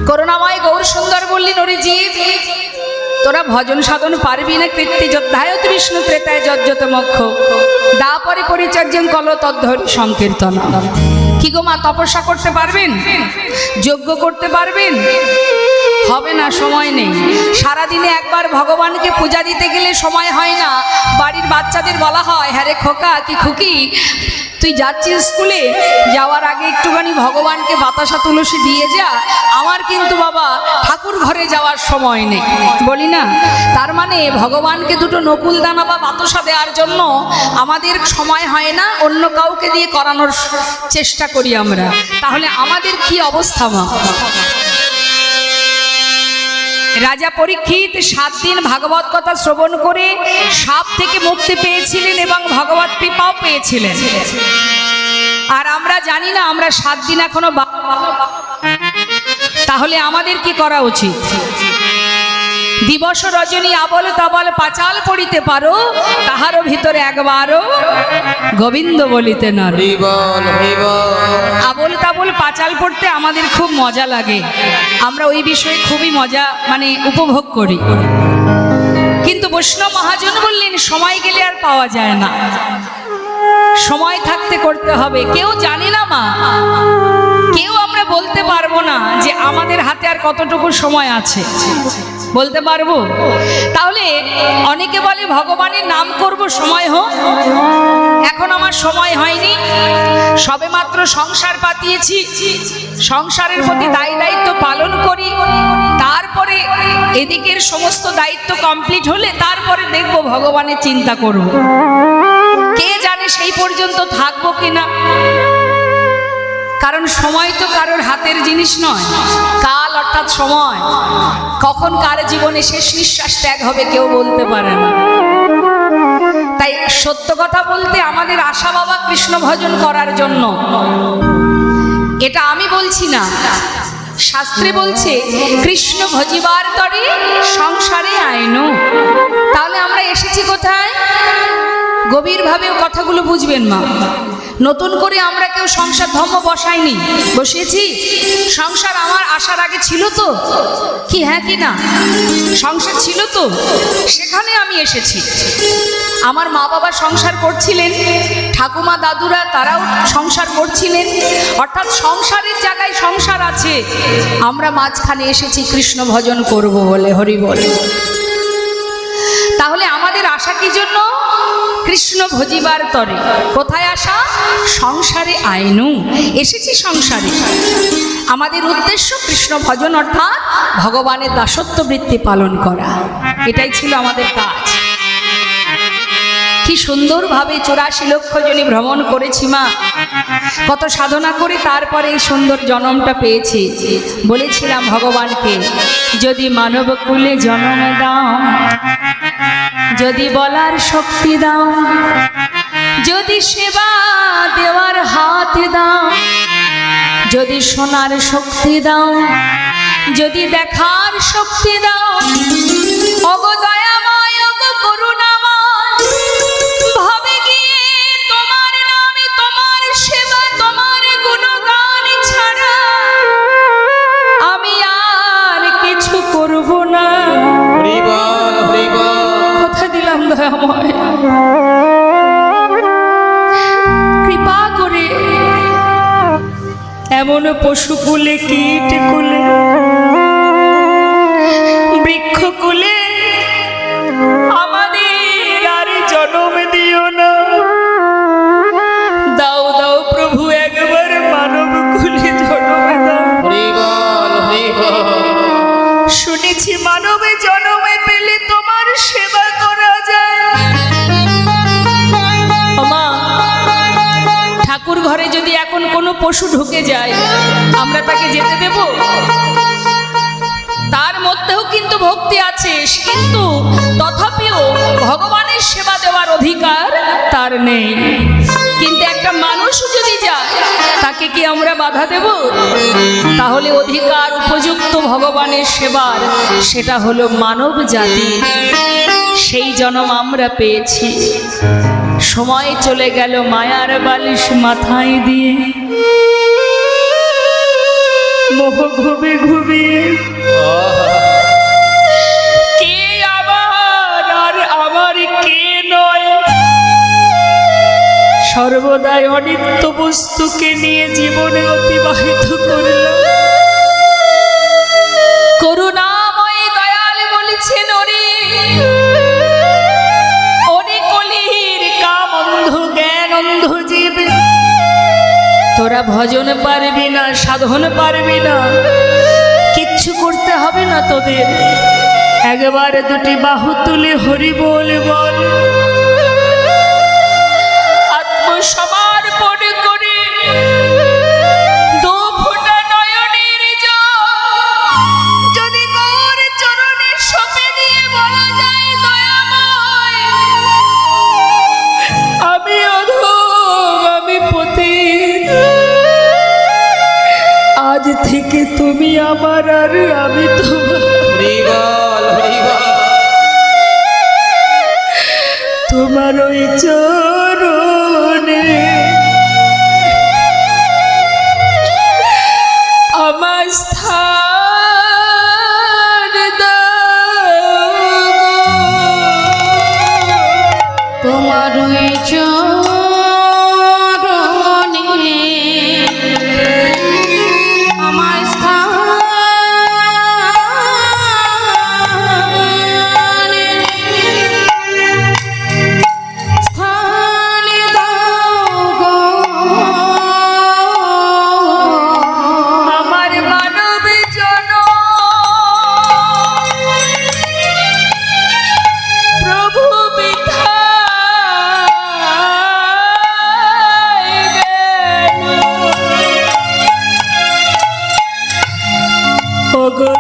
করুণাময় গৌর সুন্দর বললেন, ওরে জীব, তোরা ভজন সাধন পারবি না। কৃত্তি যোদ্ধায়ত বিষ্ণু ত্রেতায় যজ্জত মক্ষ দাপরে পরিচর্যং কল তদ্ধরি সংকীর্তন। কি গো মা, তপস্যা করতে পারবেন? যজ্ঞ করতে পারবেন? হবে না, সময় নেই। সারাদিনে একবার ভগবানকে পূজা দিতে গেলে সময় হয় না। বাড়ির বাচ্চাদের বলা হয়, হ্যাঁ রে খোকা কি খুকি, তুই যাচ্ছিস স্কুলে, যাওয়ার আগে একটুখানি ভগবানকে বাতাসা তুলসী দিয়ে যা, আমার কিন্তু বাবা ঠাকুর ঘরে যাওয়ার সময় নেই। বলি না, তার মানে ভগবানকে দুটো নকুল দানা বা বাতাসা দেওয়ার জন্য আমাদের সময় হয় না, অন্য কাউকে দিয়ে করানোর চেষ্টা করি আমরা। তাহলে আমাদের কি অবস্থা মা? রাজা পরীক্ষিত 7 দিন ভাগবত কথা শ্রবণ করে সাপ থেকে মুক্তি পেয়েছিলেন এবং ভগবত কৃপাও পেয়েছিলেন। আর আমরা জানি না, আমরা 7 দিন এখনো। তাহলে আমাদের কি করা উচিত? দিবস রজনী আবল তাবল পাঁচাল পড়িতে পারো, তাহারও ভিতরে একবারও গোবিন্দ বলিতে না। আবল তাবল পাঁচাল পড়তে আমাদের খুব মজা লাগে, আমরা ওই বিষয়ে খুবই মজা উপভোগ করি। কিন্তু বৈষ্ণব মহাজন বললেন, সময় গেলে আর পাওয়া যায় না, সময় থাকতে করতে হবে। কেউ জানি না মা, কেউ আমরা বলতে পারবো না যে আমাদের হাতে আর কতটুকু সময় আছে, বলতে পারবো? তাহলে অনেকে বলে ভগবানের নাম করব, সময় হোক। এখন আমার সময় হয়নি, সবে মাত্র সংসার পাতিয়েছি, সংসারের প্রতি দায়ী দায়িত্ব পালন করি, তারপরে এদিকের সমস্ত দায়িত্ব কমপ্লিট হলে তারপরে দেখব ভগবানের চিন্তা করব। কে জানে সেই পর্যন্ত থাকবো কিনা। কারণ সময় তো কারোর হাতের জিনিস নয়। কাল অর্থাৎ সময়, কখন কার জীবনে শেষ নিঃশ্বাস ত্যাগ হবে কেউ বলতে পারে না। তাই সত্য কথা বলতে আমাদের আশা বাবা কৃষ্ণ ভজন করার জন্য। এটা আমি বলছি না, শাস্ত্রে বলছে কৃষ্ণ ভজিবার তরে সংসারে আইনো। তাহলে আমরা এসেছি কোথায়? গভীরভাবে কথাগুলো বুঝবেন মা। নতুন করে আমরা কেউ সংসার ধর্ম বসাইনি, বসিয়েছি। সংসার আমার আসার আগে ছিল তো, কি হ্যাঁ কি না? সংসার ছিল তো, সেখানে আমি এসেছি। আমার মা বাবা সংসার করছিলেন, ঠাকুমা দাদুরা তারাও সংসার করছিলেন, অর্থাৎ সংসারের জায়গায় সংসার আছে। আমরা মাঝখানে এসেছি কৃষ্ণ ভজন করব বলে, হরি বলে। তাহলে আমাদের আশা কি জন্য? কৃষ্ণ ভজিবার তরে। কোথায় আসা? সংসারে আইনু, এসেছি সংসারে। আমাদের উদ্দেশ্য কৃষ্ণ ভজন, অর্থাৎ ভগবানের দাসত্ব বৃত্তি পালন করা। এটাই ছিল আমাদের কাজ। কি সুন্দরভাবে 84 লক্ষ জনই ভ্রমণ করেছি মা, কত সাধনা করে তারপরে এই সুন্দর জন্মটা পেয়েছি। বলেছিলাম ভগবানকে, যদি মানব কুলে জন্ম দাও, যদি বলার শক্তি দাও, যদি সেবা দেওয়ার হাত দাও, যদি শোনার শক্তি দাও, যদি দেখার শক্তি দাও, ওগো দয়াময়, ওগো করুণাময়, ভাবে গিয়ে তোমার নামে, তোমার সেবা, তোমার গুণগান ছাড়া আমি আর কিছু করব না। কথা দিলাম দয়াময়, কৃপা করে এমন পশু কুলে, কীট কুলে, বৃক্ষ কুলে আমাদের আর জন্ম দিও না। দাও দাও প্রভু, একবার মানব কুলে জন্ম দাও। শুনেছি মানবে জন্মে পেলে তোমার সেবা করা যায়। ঠাকুর ঘরে যদি এখন কোনো পশু ঢুকে যায়, আমরা তাকে যেতে দেব? তার মধ্যেও কিন্তু ভক্তি আছে, কিন্তু তথাপিও ভগবানের সেবা দেওয়ার অধিকার তার নেই। কিন্তু একটা মানুষ যদি যায়, তাকে কি আমরা বাধা দেব? তাহলে অধিকার উপযুক্ত ভগবানের সেবার, সেটা হলো মানব জাতি। সেই জন্ম আমরা পেয়েছি। সময় চলে গেল মায়ার বালিশ মাথায় দিয়ে, মোহ ঘুমে ঘুমিয়ে কে আমার আর আমার কে নয়, সর্বদাই অনিত্য বস্তুকে নিয়ে জীবনে অতিবাহিত করলাম। করুণাময় দয়াল বলেছেন, ওরে ওরে কলির কাম অন্ধ জ্ঞান অন্ধ জীব, তোরা ভজন পারবি না, সাধন পারবি না, কিচ্ছু করতে হবে না তোদের, একবার দুটি বাহু তুলে হরি বল বল, আত্মসমর্পণ করে দু ফোঁটা নয়নের জল যদি গৌর চরণে সঁপে দিয়ে বলা যায়, দয়াময় আমি অধম, আমি পতিত, আজ থেকে তুমি আমার আর আমি তোমার, তোমার ওই চরণে আমার স্থান দাও, তোমার ওই চরণে আমার স্থান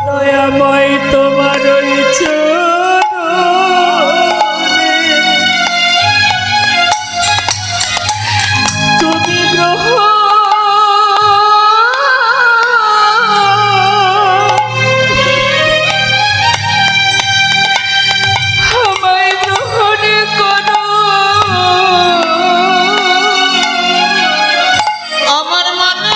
দয়াময় তোমার ওই চরণে তুমি আমায় গ্রহণ করো, আমার মনে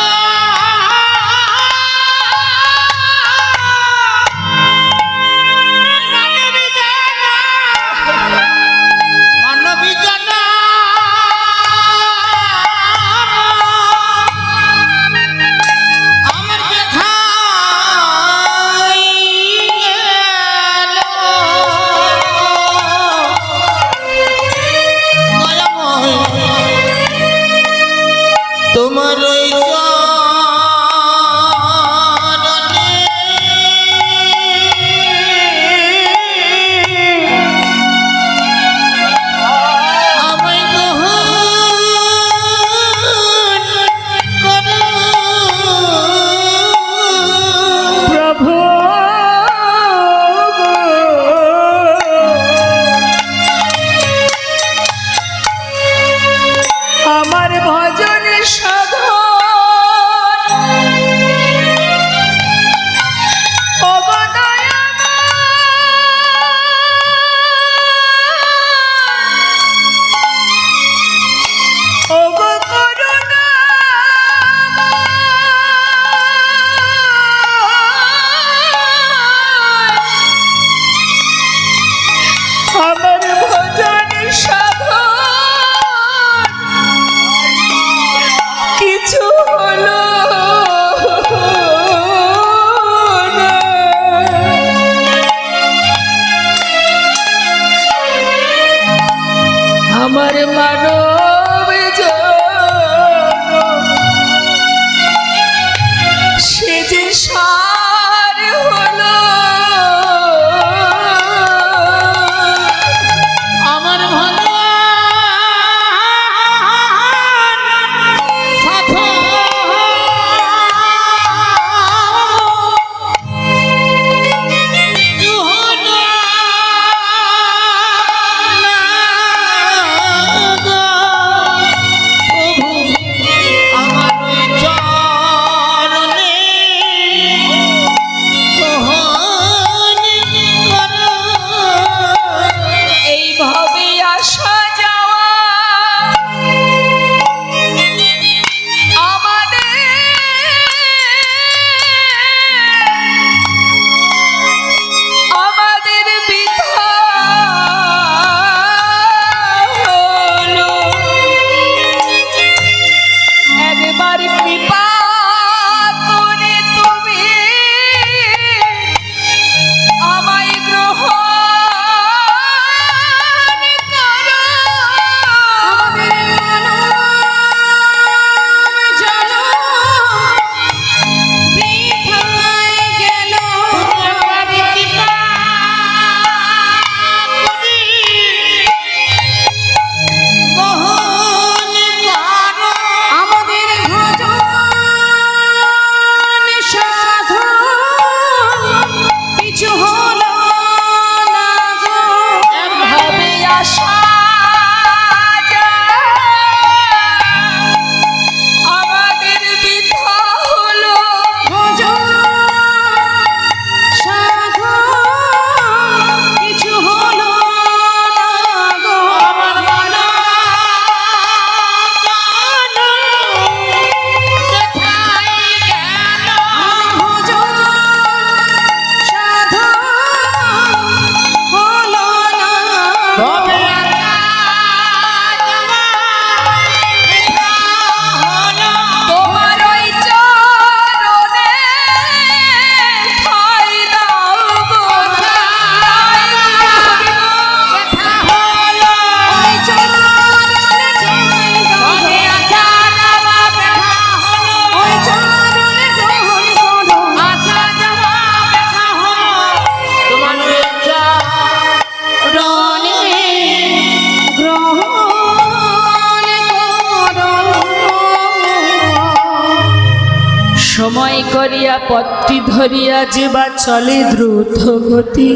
ধরিয়া পথটি ধরিয়া যে বা চলে দ্রুত গতি,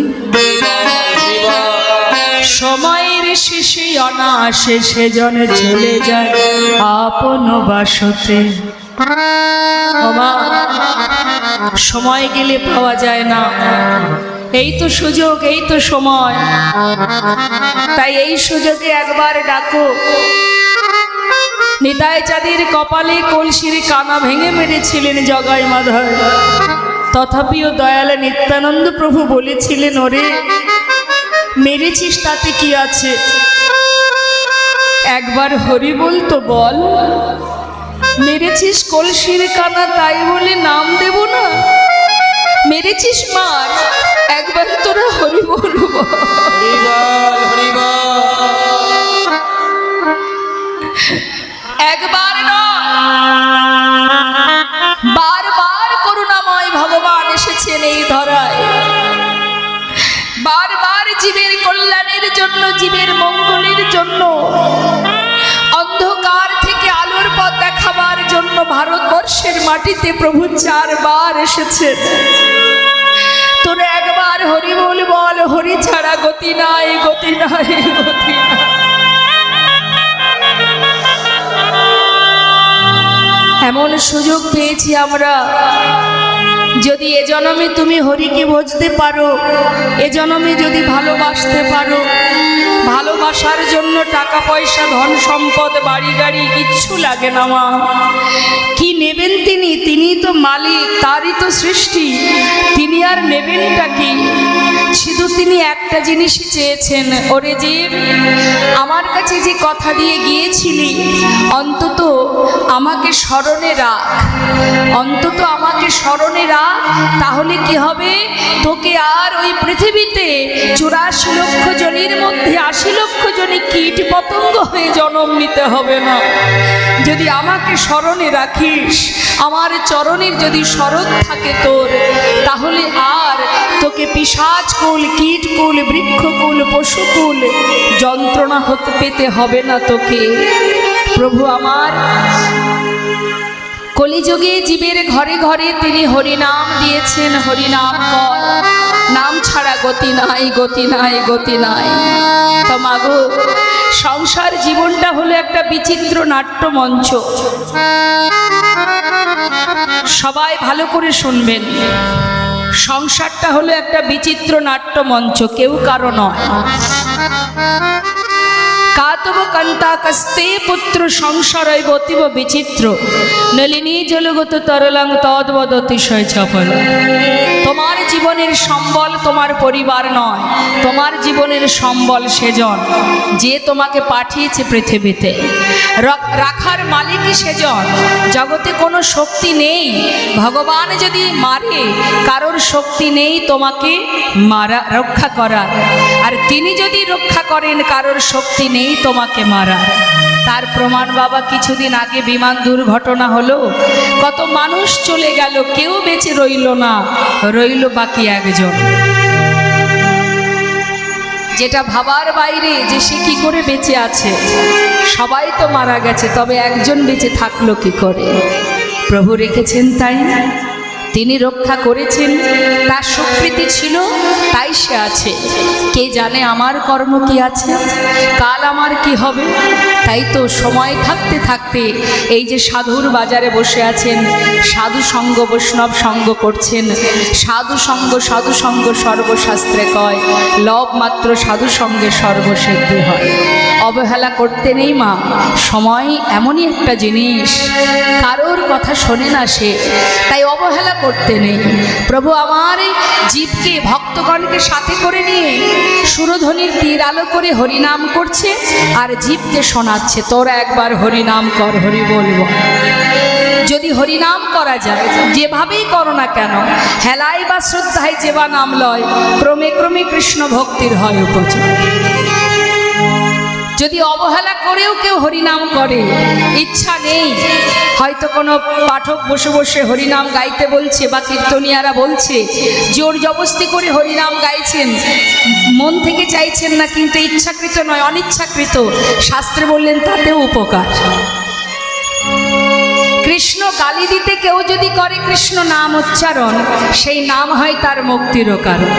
সময়ের শেষে অনায়াসে সেজন চলে যায় আপন বাসতে। বাবা, সময় গেলে পাওয়া যায় না, এই তো সুযোগ, এই তো সময়, তাই এই সুযোগে একবার ডাকো। নিতাই চাঁদের কপালে কলসির কানা ভেঙে মেরেছিলেন জগাই মাধব, তথাপিও দয়াল নিত্যানন্দ প্রভু বলেছিলেন, ওরে মেরেছিস তাতে কি আছে, একবার হরি বল তো বল। মেরেছিস কলসির কানা তাই বলে নাম দেব না, মেরেছিস মার, একবার তোরা হরি বলব। একবার নয়, বারবার করুণাময় ভগবান এসেছেন এই ধরায়, বারবার জীবের কল্যাণের জন্য, জীবের মঙ্গলের জন্য, অন্ধকার থেকে আলোর পথ দেখাবার জন্য ভারতবর্ষের মাটিতে প্রভু 4 বার এসেছেন। তোরা একবার হরি বল, বল হরি ছাড়া গতি নাই, গতি নাই, গতি নাই। এমন সুযোগ পেয়েছি আমরা, যদি এ জন্মে তুমি হরিকে বুঝতে পারো, এ জন্মে যদি ভালোবাসতে পারো, ভালোবাসার জন্য টাকা পয়সা ধন সম্পদ বাড়ি গাড়ি কিচ্ছু লাগে না মা। কি নেবেন তিনি? তিনি তো মালিক, তারই তো সৃষ্টি, তিনি আর নেবেনটা কি? শুধু তিনি একটা জিনিসই চেয়েছেন, ওরে জীব আমার কাছে যে কথা দিয়ে গিয়েছিলি অন্তত আমাকে স্মরণে রাখ, অন্তত আমাকে স্মরণে রাখ, তাহলে কি হবে, তোকে আর ওই পৃথিবীতে 84 লক্ষ জনের মধ্যে 80 লক্ষ জনে কীট পতঙ্গ হয়ে জন্ম নিতে হবে না। যদি আমাকে স্মরণে রাখিস, আমার চরণের যদি স্মরণ থাকে তোর, তাহলে আর তোকে পিশাচকুল, কীটকুল, বৃক্ষকুল, পশুকুল যন্ত্রণা হতে পেতে হবে না তোকে। প্রভু আমার কলিযুগে জীবের ঘরে ঘরে তিনি হরিনাম দিয়েছেন, হরিনাম কর, নাম ছাড়া গতি নাই, গতি নাই, গতি নাই। তো মাগো, সংসার জীবনটা হলো একটা বিচিত্র নাট্যমঞ্চ। সবাই ভালো করে শুনবেন, সংসারটা হলো একটা বিচিত্র নাট্যমঞ্চ, কেউ কারো নয়। কাতব কান্তা কস্তে পুত্র সংসারৈব অতীব বিচিত্র, নলিনী জলগত তরলাং তদ্বদ অতিশয় চপল। তোমার জীবনের সম্বল তোমার পরিবার নয়, তোমার জীবনের সম্বল সেজন যে তোমাকে পাঠিয়েছে পৃথিবীতে, রাখার মালিকই সেজন। জগতে কোনো শক্তি নেই, ভগবান যদি মারে কারোর শক্তি নেই তোমাকে মারা, রক্ষা করার, আর তিনি যদি রক্ষা করেন কারোর শক্তি নেই তোমাকে মারার। তার প্রমাণ বাবা, কিছুদিন আগে বিমান দুর্ঘটনা হলো, কত মানুষ চলে গেল, কেউ বেঁচে রইল না, রইল বাকি একজন। যেটা ভাবার বাইরে যে সে কি করে বেঁচে আছে, সবাই তো মারা গেছে, তবে একজন বেঁচে থাকলো কি করে? প্রভু রেখেছেন তাই, তিনি রক্ষা করেছেন, তার স্বীকৃতি ছিল তাই সে আছে। কে জানে আমার কর্ম কি আছে, কাল আমার কি হবে? তাই তো সময় থাকতে থাকতে এই যে সাধুর বাজারে বসে আছেন, সাধু সঙ্গ বৈষ্ণব সঙ্গ করছেন। সাধু সঙ্গ সর্বশাস্ত্রে কয়, লব মাত্র সাধু সঙ্গে সর্বসিদ্ধি হয়। অবহেলা করতে নেই মা, সময় এমনই একটা জিনিস, কারোর কথা শোনে না সে, তাই অবহেলা করতে নেই। প্রভু আমার জীবকে, ভক্তগণকে সাথে করে নিয়ে সুরধ্বনির তীর আলো করে হরিনাম করছে আর জীবকে শোনাচ্ছে, তোরা একবার হরিনাম কর, হরি বলব। যদি হরিনাম করা যায়, যেভাবেই করো না কেন, হেলাই বা শ্রদ্ধায় যে বা নাম লয়, ক্রমে ক্রমে কৃষ্ণ ভক্তির হয় উপচয়। যদি অবহেলা করেও কেউ হরিনাম করে, ইচ্ছা নেই, হয়তো কোনো পাঠক বসে বসে হরিনাম গাইতে বলছে বা কীর্তনিয়ারা বলছে, জোর জবস্তি করে হরিনাম গাইছেন, মন থেকে চাইছেন না, কিন্তু ইচ্ছাকৃত নয়, অনিচ্ছাকৃত, শাস্ত্রে বললেন তাতেও উপকার। কৃষ্ণ গালি দিতে কেউ যদি করে কৃষ্ণ নাম উচ্চারণ, সেই নাম হয় তার মুক্তিরও কারণ।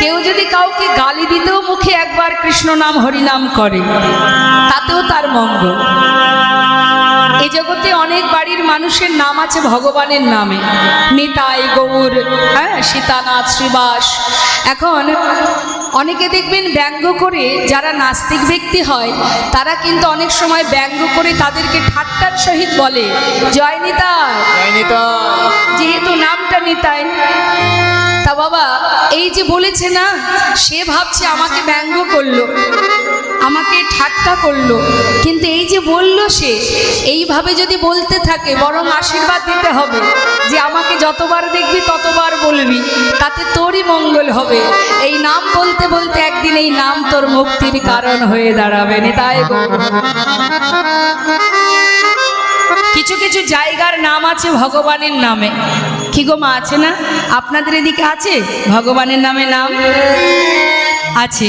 কেউ যদি কাউকে গালি দিতেও মুখে একবার কৃষ্ণ নাম হরিনাম করে, তাতেও তার মঙ্গল। এই জগতে অনেক বাড়ির মানুষের নাম আছে ভগবানের নামে, নিতাই, গৌর, সীতানাথ, শ্রীবাস। এখন অনেকে দেখবেন ব্যঙ্গ করে, যারা নাস্তিক ব্যক্তি হয় তারা কিন্তু অনেক সময় ব্যঙ্গ করে তাদেরকে ঠাট্টার সহিত বলে জয় নিতাই, যেহেতু নামটা নিতাই। তা বাবা, এই যে বলেছে না, সে ভাবছে আমাকে ব্যঙ্গ করলো, আমাকে ঠাট্টা করলো, কিন্তু এই যে বললো সে, এইভাবে যদি বলতে থাকে বরং আশীর্বাদ দিতে হবে যে আমাকে যতবার দেখবি ততবার বলবি, তাতে তোরই মঙ্গল হবে। এই নাম বলতে বলতে একদিন এই নাম তোর মুক্তির কারণ হয়ে দাঁড়াবে। নিতাই গৌর। কিছু কিছু জায়গার নাম আছে ভগবানের নামে। কি গো মা, আছে না? আপনাদের এদিকে আছে ভগবানের নামে নাম আছে,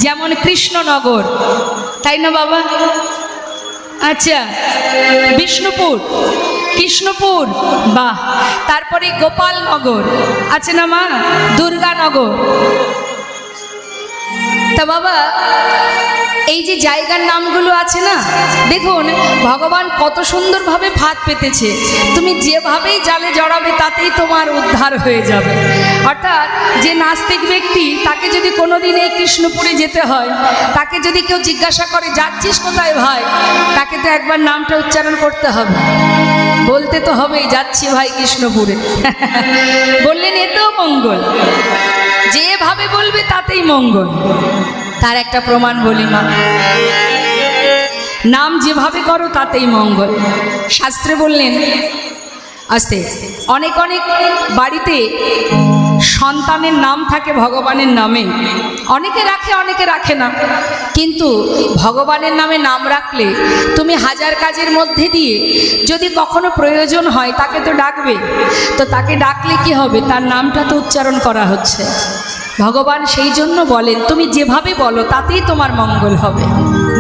যেমন কৃষ্ণনগর, তাই না বাবা? আচ্ছা, বিষ্ণুপুর, কৃষ্ণপুর, বাহ। তারপরে গোপালনগর আছে না মা? দুর্গানগর। তা বাবা, এই যে জায়গার নামগুলো আছে না, দেখুন ভগবান কত সুন্দরভাবে ফাঁদ পেতেছে। তুমি যেভাবেই জালে জড়াবে তাতেই তোমার উদ্ধার হয়ে যাবে। অর্থাৎ যে নাস্তিক ব্যক্তি, তাকে যদি কোনোদিন এই কৃষ্ণপুরে যেতে হয়, তাকে যদি কেউ জিজ্ঞাসা করে যাচ্ছিস কোথায় ভাই, তাকে তো একবার নামটা উচ্চারণ করতে হবে, বলতে তো হবেই যাচ্ছি ভাই কৃষ্ণপুরে। বললেন এতেও মঙ্গল, যেভাবে বলবে তাতেই মঙ্গল। তার একটা প্রমাণ বলি মা, নাম যেভাবে করো তাতেই মঙ্গল। শাস্ত্রে বললেন, আস্তে অনেক অনেক বাড়িতে সন্তানের নাম থাকে ভগবানের নামে, অনেকে রাখে অনেকে রাখে না, কিন্তু ভগবানের নামে নাম রাখলে তুমি হাজার কাজের মধ্যে দিয়ে যদি কখনো প্রয়োজন হয় তাকে তো ডাকবে, তো তাকে ডাকলে কি হবে, তার নামটা তো উচ্চারণ করা হচ্ছে। ভগবান সেই জন্য বলেন তুমি যেভাবে বলো তাতেই তোমার মঙ্গল হবে,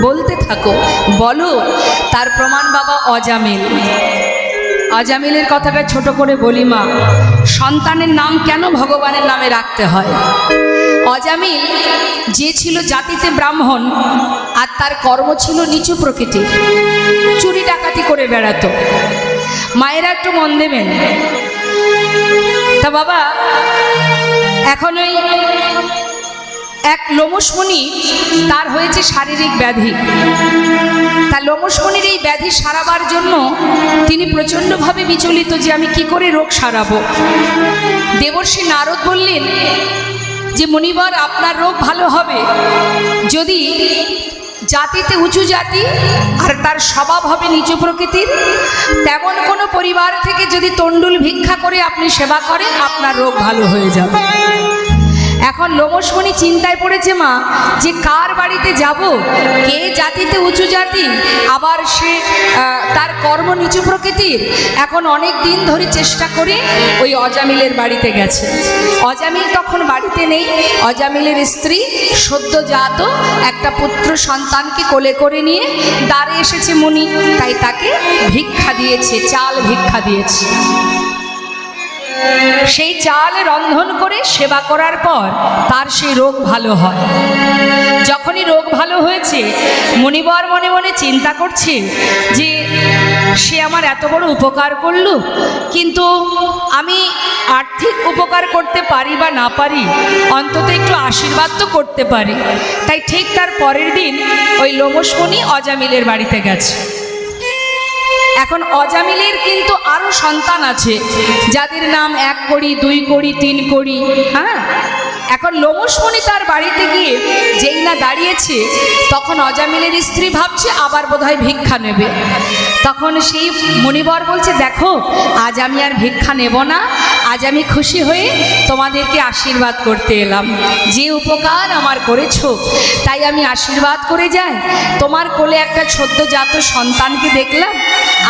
বলতে থাকো, বলো। তার প্রমাণ বাবা অজামিল। অজামিলের কথাটা ছোট করে বলি মা, সন্তানের নাম কেন ভগবানের নামে রাখতে হয়? অজামিল যে ছিল জাতিতে ব্রাহ্মণ, আর তার কর্ম ছিল নিচু প্রকৃতির, চুরি ডাকাতি করে বেড়াতো। মায়েরা একটু মন দেবেন। তা বাবা, এখন ওই এক লোমশমণি, তার হয়েছে শারীরিক ব্যাধি। তার লোমশমণির এই ব্যাধি সারাবার জন্য তিনি প্রচণ্ডভাবে বিচলিত যে আমি কি করে রোগ সারাবো। দেবর্ষি নারদ বললেন যে মুনিবর, আপনার রোগ ভালো হবে যদি জাতিতে উঁচু জাতি আর তার স্বভাব হবে নিচু প্রকৃতির, তেমন কোনো পরিবার থেকে যদি তণ্ডুল ভিক্ষা করে আপনি সেবা করেন, আপনার রোগ ভালো হয়ে যাবে। এখন লোমশমণি চিন্তায় পড়েছে মা, যে কার বাড়িতে যাব, কে জাতিতে উঁচু জাতি, আবার সে তার কর্ম নিচু প্রকৃতির। এখন অনেক দিন ধরে চেষ্টা করে ওই অজামিলের বাড়িতে গেছে। অজামিল তখন বাড়িতে নেই। অজামিলের স্ত্রী সদ্যজাত একটা পুত্র সন্তানকে কোলে করে নিয়ে দ্বারে এসেছে মুনি, তাই তাকে ভিক্ষা দিয়েছে, চাল ভিক্ষা দিয়েছে। সেই চাল রন্ধন করে সেবা করার পর তার সেই রোগ ভালো হয়। যখনই রোগ ভালো হয়েছে, মুনিবর মনে মনে চিন্তা করছে যে সে আমার এত বড় উপকার করলো, কিন্তু আমি আর্থিক উপকার করতে পারি বা না পারি, অন্তত একটু আশীর্বাদ তো করতে পারি। তাই ঠিক তার পরের দিন ওই লোমশমণি অজামিলের বাড়িতে গেছে। এখন অজামিলের কিন্তু আরো সন্তান আছে, যাদের নাম 1 কোড়ি, 2 কোড়ি, 3 কোড়ি। হ্যাঁ, এখন লোমশমণি তার বাড়িতে গিয়ে যেই না দাঁড়িয়েছে, তখন অজামিলের স্ত্রী ভাবছে আবার বোধহয় ভিক্ষা নেবে। তখন সেই মুনিবর বলছে, দেখো আজ আমি আর ভিক্ষা নেব না, আজ আমি খুশি হয়ে তোমাদেরকে আশীর্বাদ করতে এলাম। যে উপকার আমার করেছো তাই আমি আশীর্বাদ করে যাই। তোমার কোলে একটা সদ্যজাত সন্তানকে দেখলাম,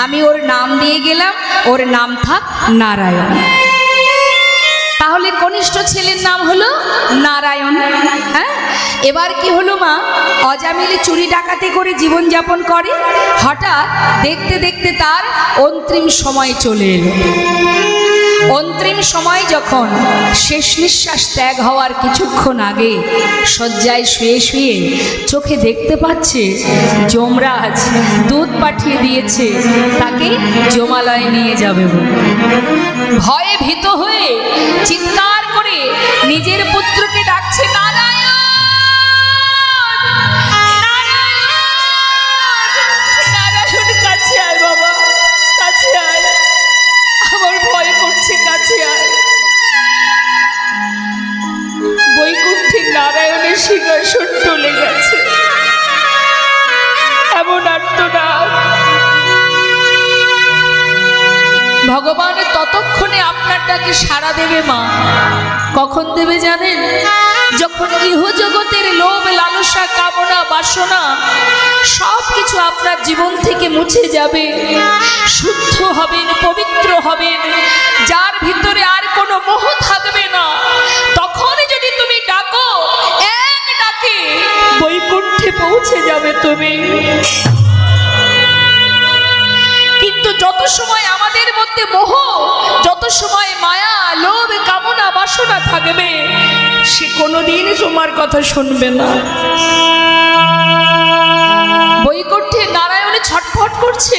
আমি ওর নাম দিয়ে গেলাম, ওর নাম থাক নারায়ণ। তাহলে কনিষ্ঠ ছেলের নাম হলো নারায়ণ। হ্যাঁ, এবার কি হলো মা, অজামিল চুরি ডাকাতি করে জীবনযাপন করে। হঠাৎ দেখতে দেখতে তার অন্তিম সময় চলে এলো। অন্তিম সময় যখন শেষ নিঃশ্বাস ত্যাগ হওয়ার কিছুক্ষণ আগে শয্যায় শুয়ে শুয়ে চোখে দেখতে পাচ্ছে যমরাজ দুধ পাঠিয়ে দিয়েছে তাকে যমালয়ে নিয়ে যাবে বলে। ভয়ে ভীত হয়ে চিৎকার করে নিজের পুত্রকে ডাকছে, নারায়ণ নারায়ণ, কাছে আয় বাবা, কাছে আয়, আমার ভয় করছে, কাছে আয়। বৈকুণ্ঠে নারায়ণের সিংহাসন টলে গেছে, এমন আর্তনাদ। ভগবান ততক্ষণে আপনার ডাকে সাড়া দেবে মা। কখন দেবে জানেন? যখন ইহজগতের লোভ, লালসা, কামনা, বাসনা সব কিছু আপনার জীবন থেকে মুছে যাবে, শুদ্ধ হবেন, পবিত্র হবেন, যার ভিতরে আর কোনো মোহ থাকবে না। তখন যদি তুমি ডাকো, এক ডাকে বৈকুণ্ঠে পৌঁছে যাবে তুমি। কিন্তু যত সময় আমাদের মধ্যে মোহ, যত সময় মায়া, লোভ, কামনা, বাসনা থাকবে, সে কোনোদিন তোমার কথা শুনবে না। বৈকুণ্ঠে নারায়ণ ছটফট করছে।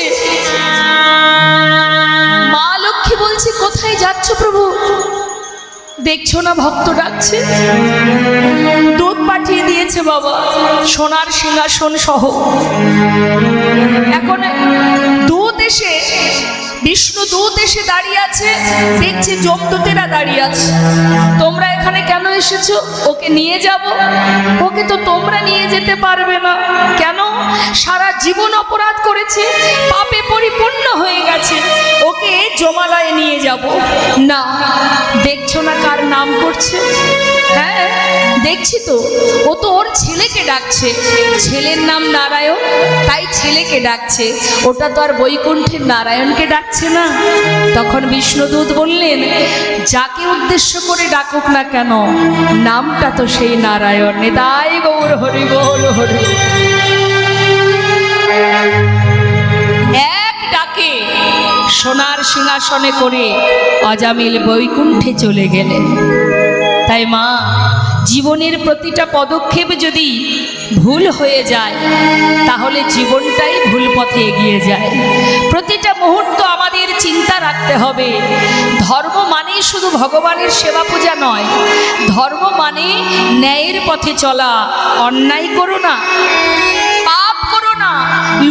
মা লক্ষ্মী বলছে, কোথায় যাচ্ছ প্রভু? দেখছো না ভক্ত ডাকছে? দুধ পাঠিয়ে দিয়েছে বাবা, সোনার সিংহাসন সহ। এখন দূত এসে, বিষ্ণু দূত এসে দাঁড়িয়ে আছে, দেখছে যমদূতেরা দাঁড়িয়ে আছে। তোমরা এখানে কেন এসেছো? ওকে নিয়ে যাব। ওকে তো তোমরা নিয়ে যেতে পারবে না। কেন? সারা জীবন অপরাধ করেছে, পাপে পরিপূর্ণ হয়ে গেছে, ওকে যমালয়ে নিয়ে যাব না। দেখছো না কার নাম করছে? হ্যাঁ দেখছি তো, ও তো ওর ছেলেকে ডাকছে। ছেলের নাম নারায়ণ, তাই ছেলেকে ডাকছে। ওটা তো আর বৈকুণ্ঠের নারায়ণকে ডাকছে না। তখন বিষ্ণুদূত বললেন, যাকে উদ্দেশ্য করে ডাকুক না কেন, নামটা তো সেই নারায়ণ। নিতাই গৌর হরি বল হরি। এক ডাকে সোনার সিংহাসনে করে অজামিল বৈকুণ্ঠে চলে গেলেন। তাই মা, জীবনের প্রতিটা পদক্ষেপ যদি ভুল হয়ে যায়, তাহলে জীবনটাই ভুল পথে এগিয়ে যায়। প্রতিটা মুহূর্ত আমাদের চিন্তা রাখতে হবে, ধর্ম মানে শুধু ভগবানের সেবা পূজা নয়, ধর্ম মানে ন্যায়ের পথে চলা। অন্যায় করো না, পাপ করো না,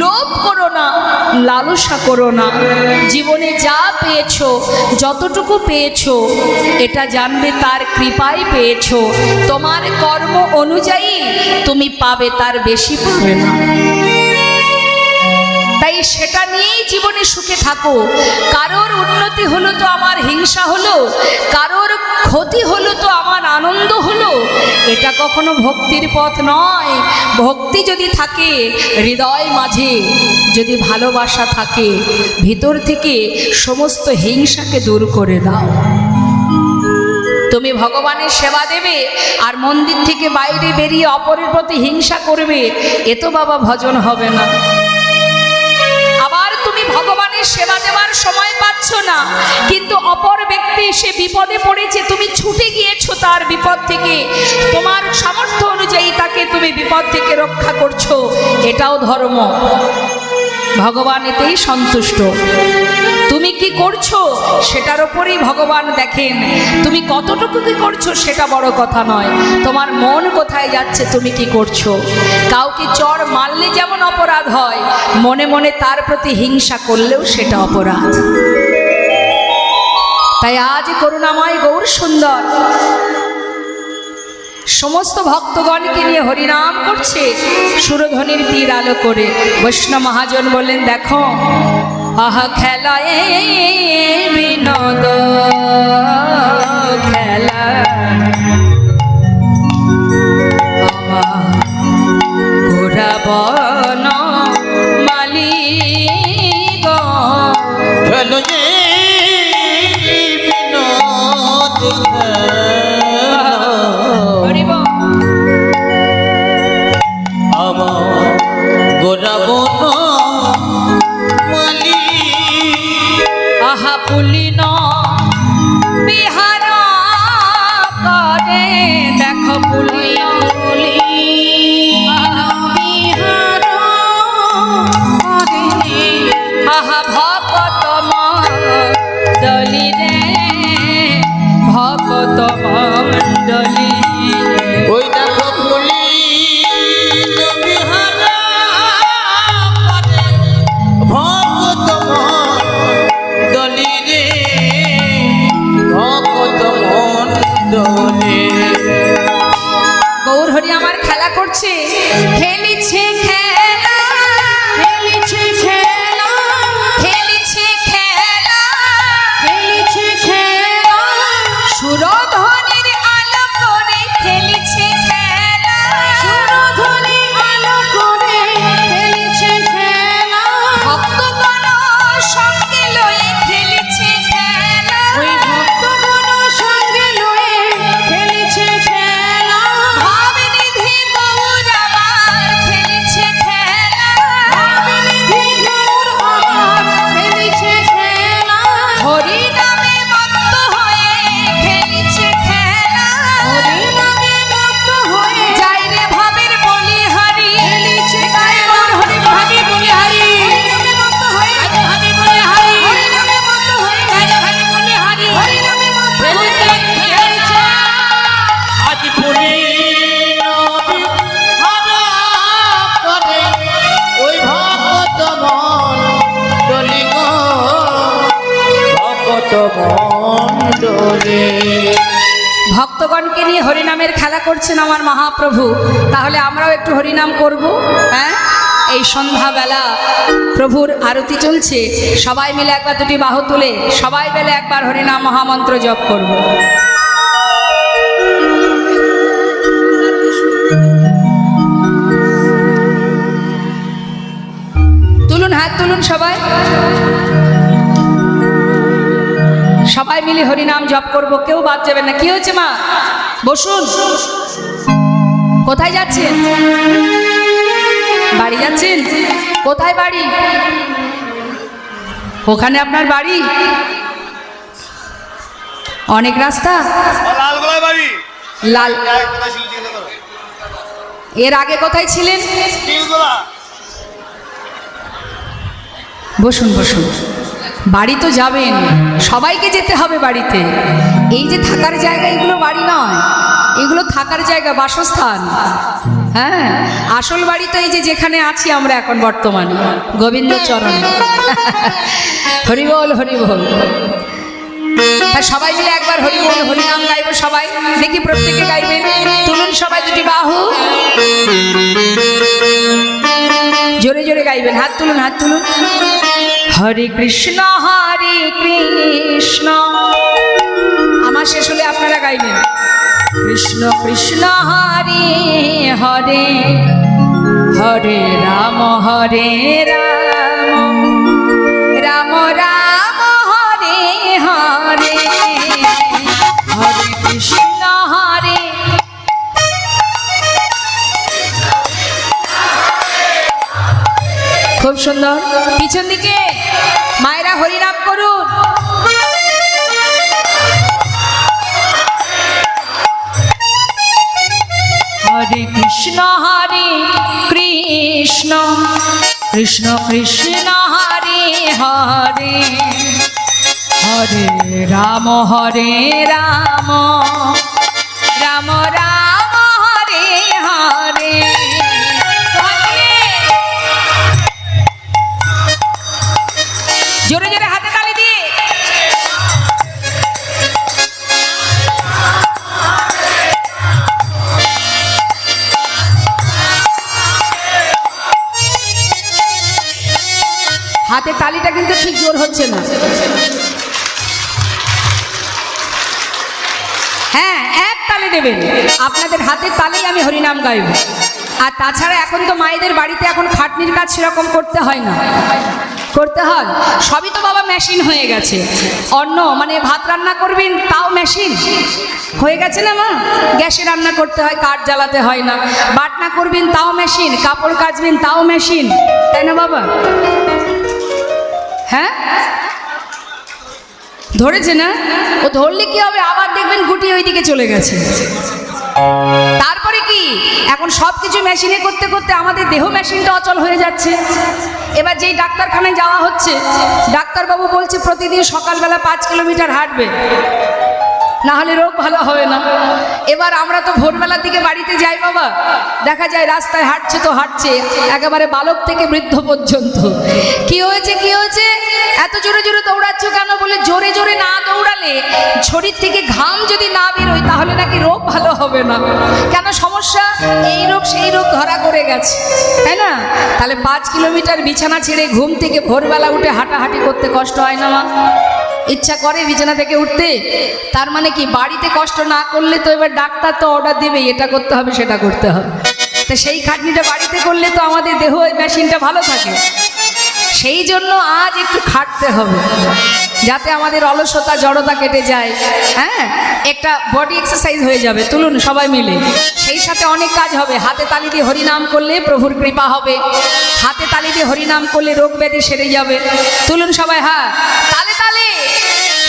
লোভ করো না, লালসা করো না। জীবনে যা পেয়েছো, যতটুকু পেয়েছো, এটা জানবে তার কৃপায় পেয়েছো। তোমার কর্ম অনুযায়ী তুমি পাবে, তার বেশি পাবে না। তাই সেটা নিয়েই জীবনে সুখে থাকো। কারোর উন্নতি হলো তো আমার হিংসা হলো, কারোর ক্ষতি হলো তো আমার আনন্দ হলো, এটা কখনো ভক্তির পথ নয়। ভক্তি যদি থাকে, হৃদয় মাঝে যদি ভালোবাসা থাকে, ভিতর থেকে সমস্ত হিংসাকে দূর করে দাও। তুমি ভগবানের সেবা দেবে আর মন্দির থেকে বাইরে বেরিয়ে অপরের প্রতি হিংসা করবে, এ তো বাবা ভজন হবে না। আবার তুমি ভগবানের সেবা দেওয়ার সময় পাচ্ছ না, কিন্তু অপর ব্যক্তি সে বিপদে পড়েছে, তুমি ছুটে গিয়েছো তার বিপদ থেকে, তোমার সামর্থ্য অনুযায়ী তাকে তুমি বিপদ থেকে রক্ষা করছো, এটাও ধর্ম। ভগবান এতেই সন্তুষ্ট। তুমি কি করছো সেটার উপরেই ভগবান দেখেন। তুমি কতটুকু কি করছো সেটা বড় কথা নয়, তোমার মন কোথায় যাচ্ছে, তুমি কি করছো। কাউকে চড় মারলে যেমন অপরাধ হয়, মনে মনে তার প্রতি হিংসা করলেও সেটা অপরাধ। তাই আজ করুণাময় গৌর সুন্দর সমস্ত ভক্তগণকে নিয়ে হরিনাম করছে সুরধ্বনির তীর আলো করে। বৈষ্ণব মহাজন বললেন, দেখো আহা খেলায় বিনোদ খেলা, আমার ঘোরাবন মালিক খেলায় বিনোদ মণ্ডলী। ওই দেখো বলি বিহারা করে ভক্ত মণ্ডলী রে, ভক্ত মণ্ডলী। গৌর হরি আমার খেলা করছে, খেলিছে খেলা, খেলিছে খেলা, খেলিছে খেলা, খেলিছে খেলা, সুরধ্বনির আলো করে খেলিছে খেলা, সুরধ্বনির আলো করে খেলিছে খেলা, ভক্তগণ সঙ্গে লয়ে খেলিছে খেলা, ওই ভক্তগণ সঙ্গে লয়ে খেলিছে খেলা, ভাবনিধি গৌর আমার খেলিছে খেলা, ভাবনিধি গৌর আমার খেলিছে খেলা, হরি নামে মত্ত হয়ে খেলিছে খেলা, হরি নামে মত্ত হয়ে যাই রে ভাবের বলিহারি খেলিছে খেলা, হরি ভাবি বলিহারি হরি নামে মত্ত হয়ে ভাবি বলিহারি হরি নামে মত্ত হয়ে ভাবি বলিহারি হরি নামে মত্ত হয়ে খেলিছে। আজ পুরি বিহারা করে ওই ভক্ত মণ্ডলী গো, ভক্ত মণ্ডলী। ভক্তগণকে নিয়ে হরিনামের খেলা করছেন আমার মহাপ্রভু, তাহলে আমরাও একটু হরিনাম করব। হ্যাঁ, এই সন্ধ্যাবেলা প্রভুর আরতি চলছে, সবাই মিলে একবার দুটি বাহু তুলে সবাই মিলে একবার হরিনাম মহামন্ত্র জপ করব। তুলুন, হাত তুলুন সবাই, সবাই মিলে হরিনাম জপ করব, কেউ বাদ যাবে না। কি হয়েছে মা? বসুন। কোথায় যাচ্ছেন? বাড়ি যাচ্ছেন? কোথায় বাড়ি? ওখানে আপনার বাড়ি? অনেক রাস্তা? লালগোলায় বাড়ি। লাল। কোথায় ছিল জিজ্ঞাসা করো। এর আগে কোথায় ছিলেন? নীলগোলা। বসুন বসুন। বাড়ি তো যাবেন, সবাইকে যেতে হবে বাড়িতে। এই যে থাকার জায়গা, এগুলো বাড়ি নয়, এগুলো থাকার জায়গা, বাসস্থান। হ্যাঁ, আসল বাড়ি তো এই যে যেখানে আছি আমরা এখন বর্তমানে, গোবিন্দ চরণে। হরি বল, হরি বল। তাই সবাই মিলে একবার হরি বল হরিনাম গাইব সবাই, দেখি প্রত্যেকে গাইবেন। তুলুন সবাই দুটি বাহু, জোরে জোরে গাইবেন, হাত তুলুন, হাত তুলুন। হরে কৃষ্ণ হরে কৃষ্ণ, আমার শেষ হলে আপনারা গাইবেন। কৃষ্ণ কৃষ্ণ হরে হরে, হরে রাম হরে রাম, রাম রাম হরে হরে, হরে কৃষ্ণ হরে। খুব সুন্দর। পিছন দিকে মায়েরা হরিনাম করুন। হরে কৃষ্ণ হরে কৃষ্ণ, কৃষ্ণ কৃষ্ণ হরে হরে, হরে রাম হরে রাম, রাম রাম হরে হরে। জোরে জোরে হাতে তালি দিয়ে। হাতে তালিটা কিন্তু ঠিক জোর হচ্ছে না। হ্যাঁ, এক তালি দেবেন, আপনাদের হাতের তালেই আমি হরিনাম গাইব। আর তাছাড়া এখন তো মায়েদের বাড়িতে এখন খাটনির কাজ সেরকম করতে হয় না, করতে হয় সবই তো বাবা মেশিন হয়ে গেছে। অন্ন মানে ভাত রান্না করবেন তাও মেশিন হয়ে গেছে না মা, গ্যাসে রান্না করতে হয়, কাঠ জ্বালাতে হয় না। বাটনা করবেন তাও মেশিন, কাপড় কাচবেন তাও মেশিন, তাই না বাবা? হ্যাঁ, ধরেছে না? ও ধরলে কি হবে, আবার দেখবেন গুটি ওইদিকে চলে গেছে। তারপরে কি, এখন সব কিছু মেশিনে করতে করতে আমাদের দেহ মেশিনটা অচল হয়ে যাচ্ছে। এবার যেই ডাক্তারখানায় যাওয়া হচ্ছে, ডাক্তারবাবু বলছে প্রতিদিন সকালবেলা 5 কিলোমিটার হাঁটবে। না হলে রোগ ভালো হবে না। এবার আমরা তো ভোরবেলার দিকে বাড়িতে যাই বাবা, দেখা যায় রাস্তায় হাঁটছে তো হাঁটছে, একেবারে বালক থেকে বৃদ্ধ পর্যন্ত। কি হয়েছে কি হয়েছে, এত জোরে জোরে দৌড়াচ্ছ কেন? বলে জোরে জোরে না দৌড়ালে শরীর থেকে ঘাম যদি না বেরোয় তাহলে নাকি রোগ ভালো হবে না। কেন সমস্যা? এই রোগ সেই রোগ ধরা করে গেছে, তাই না? তাহলে 5 কিলোমিটার বিছানা ছেড়ে ঘুম থেকে ভোরবেলা উঠে হাঁটাহাঁটি করতে কষ্ট হয় না মা? ইচ্ছা করে বিছানা থেকে উঠতে? তার মানে কি বাড়িতে কষ্ট না করলে তো এবার ডাক্তার তো অর্ডার দেবে, এটা করতে হবে সেটা করতে হবে। তো সেই খাটনিটা বাড়িতে করলে তো আমাদের দেহ ওই মেশিনটা ভালো থাকে। সেই জন্য আজ একটু খাটতে হবে যাতে আমাদের অলসতা জড়তা কেটে যায়। হ্যাঁ, একটা বডি এক্সারসাইজ হয়ে যাবে। তুলুন সবাই মিলে, সেই সাথে অনেক কাজ হবে। হাতে তালি দিয়ে হরিনাম করলে প্রভুর কৃপা হবে, হাতে তালি দিয়ে হরিনাম করলে রোগ ব্যাধি সেরে যাবে। তুলুন সবাই, হ্যাঁ তালে তালে।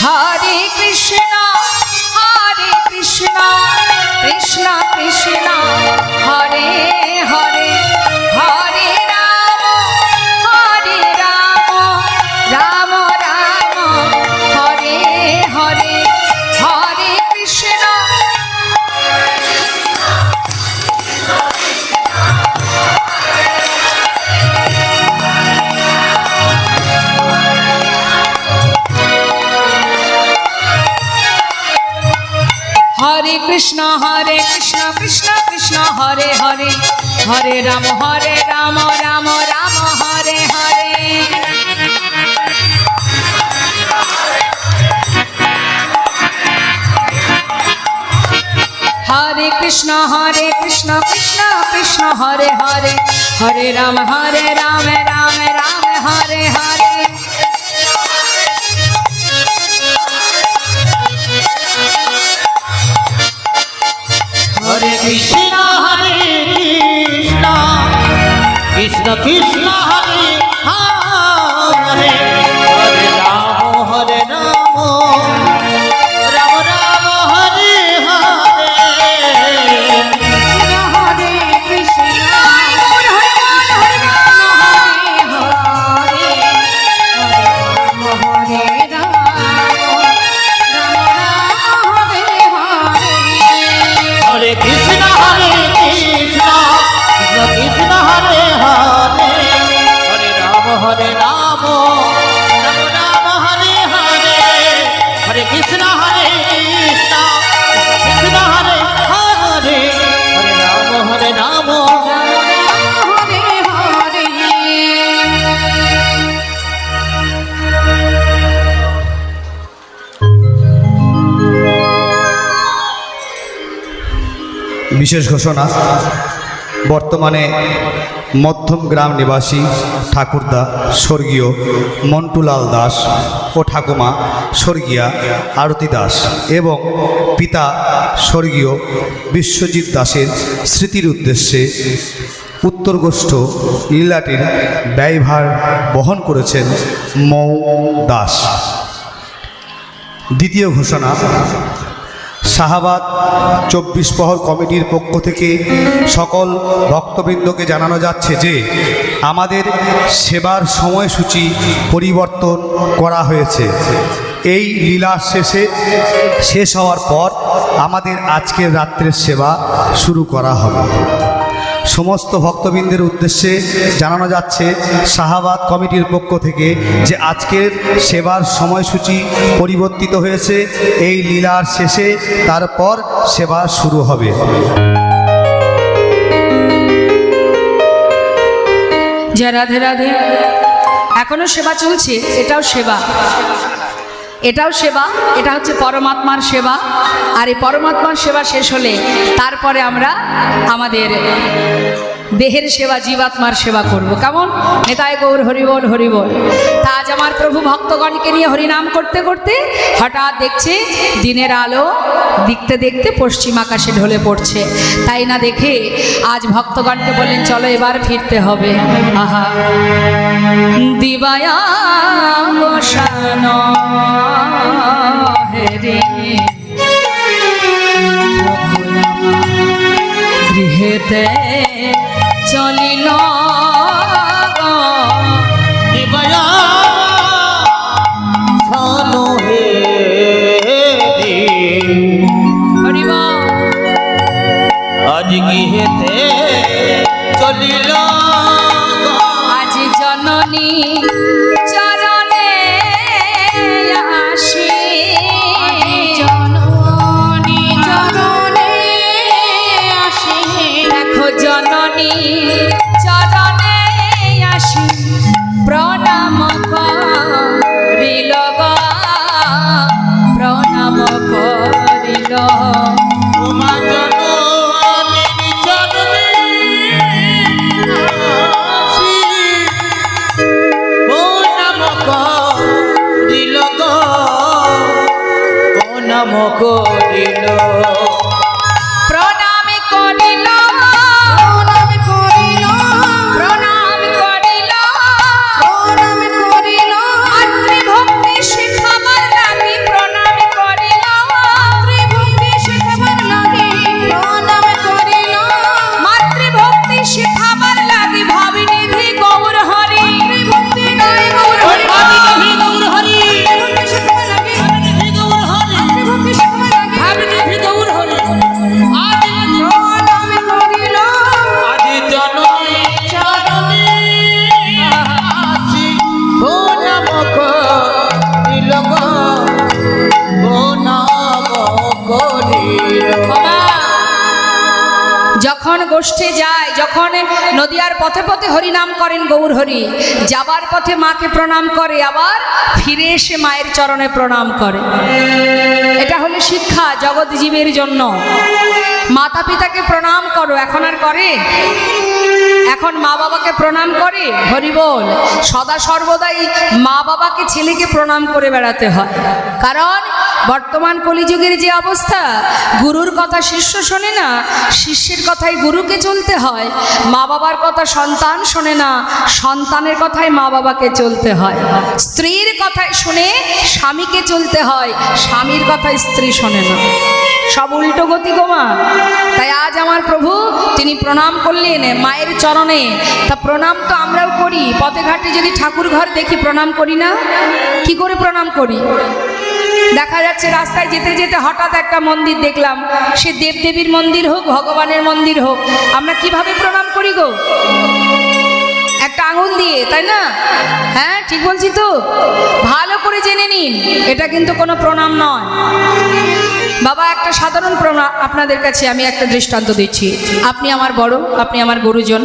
হরে কৃষ্ণ কৃষ্ণ কৃষ্ণ হরে হরে, হরে রাম রাম রাম হরে হরে, হরে কৃষ্ণ। হরে কৃষ্ণ কৃষ্ণ কৃষ্ণ হরে হরে, হরে রাম রাম রাম হরে হরে। হরে কৃষ্ণ কৃষ্ণ কৃষ্ণ হরে হরে, হরে রাম রাম রাম হরে হরে। হরে কৃষ্ণ কৃষ্ণ কৃষ্ণ হরে হরে, হরে রাম রাম রাম হরে হরে। হরে কৃষ্ণ হরে হরে হরে রাম হরে কৃষ্ণ কৃষ্ণ কৃষ্ণ হরে হরে, হরে রাম রাম রাম হরে হরে। হরে কৃষ্ণ কৃষ্ণ কৃষ্ণ হরে হরে, হরে রাম রাম হরে হরে। বিশেষ ঘোষণা। বর্তমানে মধ্যম গ্রাম নিবাসী ঠাকুরদা স্বর্গীয় মন্টুলাল দাস ও ঠাকুমা স্বর্গীয়া আরতি দাস এবং পিতা স্বর্গীয় বিশ্বজিৎ দাসের স্মৃতির উদ্দেশ্যে উত্তরগোষ্ঠ লীলাটির ব্যয়ভার বহন করেছেন মৌ দাস। দ্বিতীয় ঘোষণা। শাহাবাদ 24 প্রহর কমিটির পক্ষ থেকে সকল ভক্তবৃন্দকে জানানো যাচ্ছে যে আমাদের সেবার সময়সূচি পরিবর্তন করা হয়েছে। এই লীলা শেষ হওয়ার পর আমাদের আজকের রাত্রের সেবা শুরু করা হবে। সমস্ত ভক্তবৃন্দের উদ্দেশ্যে জানানো যাচ্ছে শাহাবাদ কমিটির পক্ষ থেকে যে আজকের সেবার সময়সূচি পরিবর্তিত হয়েছে। এই লীলার শেষে তারপর সেবা শুরু হবে। জয় রাধে রাধে। এখনো সেবা চলছে, এটাও সেবা, এটাও সেবা। এটা হচ্ছে পরমাত্মার সেবা। আর এই পরমাত্মার সেবা শেষ হলে তারপরে আমরা আমাদের দেহের সেবা, জীবাত্মার সেবা করব। কেমন? নেতায় গৌর হরিবল হরিবল। তা আজ আমার প্রভু ভক্তগণকে নিয়ে হরিনাম করতে করতে হঠাৎ দেখছে দিনের আলো দেখতে দেখতে পশ্চিম আকাশে ঢলে পড়ছে। তাই না দেখে আজ ভক্তগণকে বললেন চলো এবার ফিরতে হবে। আহা দিবায়া বসান হেরে গৃহেতে চলিল দিবায়া শোনো হে গৃহেতে চলিল গো। আজ জননী চরণে আসি, জননী চরণে আসি, দেখো জননী চরণে আসি, প্রণাম করিল গো, প্রণাম করিল। উমা জননীর চরণে আসি, প্রণাম করিল গো, প্রণাম করিল। প্রণাম করিল, প্রণাম করিল, প্রণাম করিল, প্রণাম করিল, মাতৃভক্তি শিখাবার লাগি প্রণাম করিল, মাতৃভক্তি শিখাবার লাগি প্রণাম করিল, মাতৃভক্তি শিখাবার লাগি ভাবিনিধি গৌর হরি, মাতৃভক্তি গায় গৌর হরি, ভাবিনিধি গৌর হরি, মাতৃভক্তি শিখাবার লাগি, ভাবিনিধি গৌর হরি, মাতৃভক্তি শিখাবার লাগি ভাবিনিধি গৌর হরি। প্রণাম করিল। আজ জননী চরণে আসি, প্রণাম করিল গো, প্রণাম করিল। যখন গোষ্ঠে যায়, যখন নদিয়ার পথে পথে হরিনাম করেন গৌর হরি, যাবার পথে মাকে প্রণাম করে, আবার ফিরে এসে মায়ের চরণে প্রণাম করে। এটা হলো শিক্ষা জগৎ জীবের জন্য। মাতা পিতাকে প্রণাম করো, এখন আর করে? এখন মা বাবাকে প্রণাম করে? হরি বল। সদা সর্বদাই মা বাবাকে ছেলেকে প্রণাম করে বেড়াতে হয়, কারণ বর্তমান কলিযুগের যে অবস্থা, গুরুর কথা শিষ্য শোনে না, শিষ্যের কথায় গুরুকে চলতে হয়, মা বাবার কথা সন্তান শোনে না, সন্তানের কথায় মা বাবাকে চলতে হয়, স্ত্রীর কথায় শুনে স্বামীকে চলতে হয়, স্বামীর কথায় স্ত্রী শোনে না, সব উল্টো গতি গো মা। তাই আজ আমার প্রভু তিনি প্রণাম করলেন মায়ের চরণে। তা প্রণাম তো আমরাও করি, পথে ঘাটে যদি ঠাকুর ঘর দেখি প্রণাম করি না? কি করে প্রণাম করি? দেখা যাচ্ছে রাস্তায় যেতে যেতে হঠাৎ একটা মন্দির দেখলাম, সে দেবদেবীর মন্দির হোক, ভগবানের মন্দির হোক, আমরা কিভাবে প্রণাম করি গো? একটা আঙুল দিয়ে, তাই না? হ্যাঁ, ঠিক বলছি তো? ভালো করে জেনে নিন, এটা কিন্তু কোনো প্রণাম নয়। বাবা, একটা সাধারণ প্রণাম আপনাদের কাছে আমি একটা দৃষ্টান্ত দিচ্ছি। আপনি আমার বড়, আপনি আমার গুরুজন,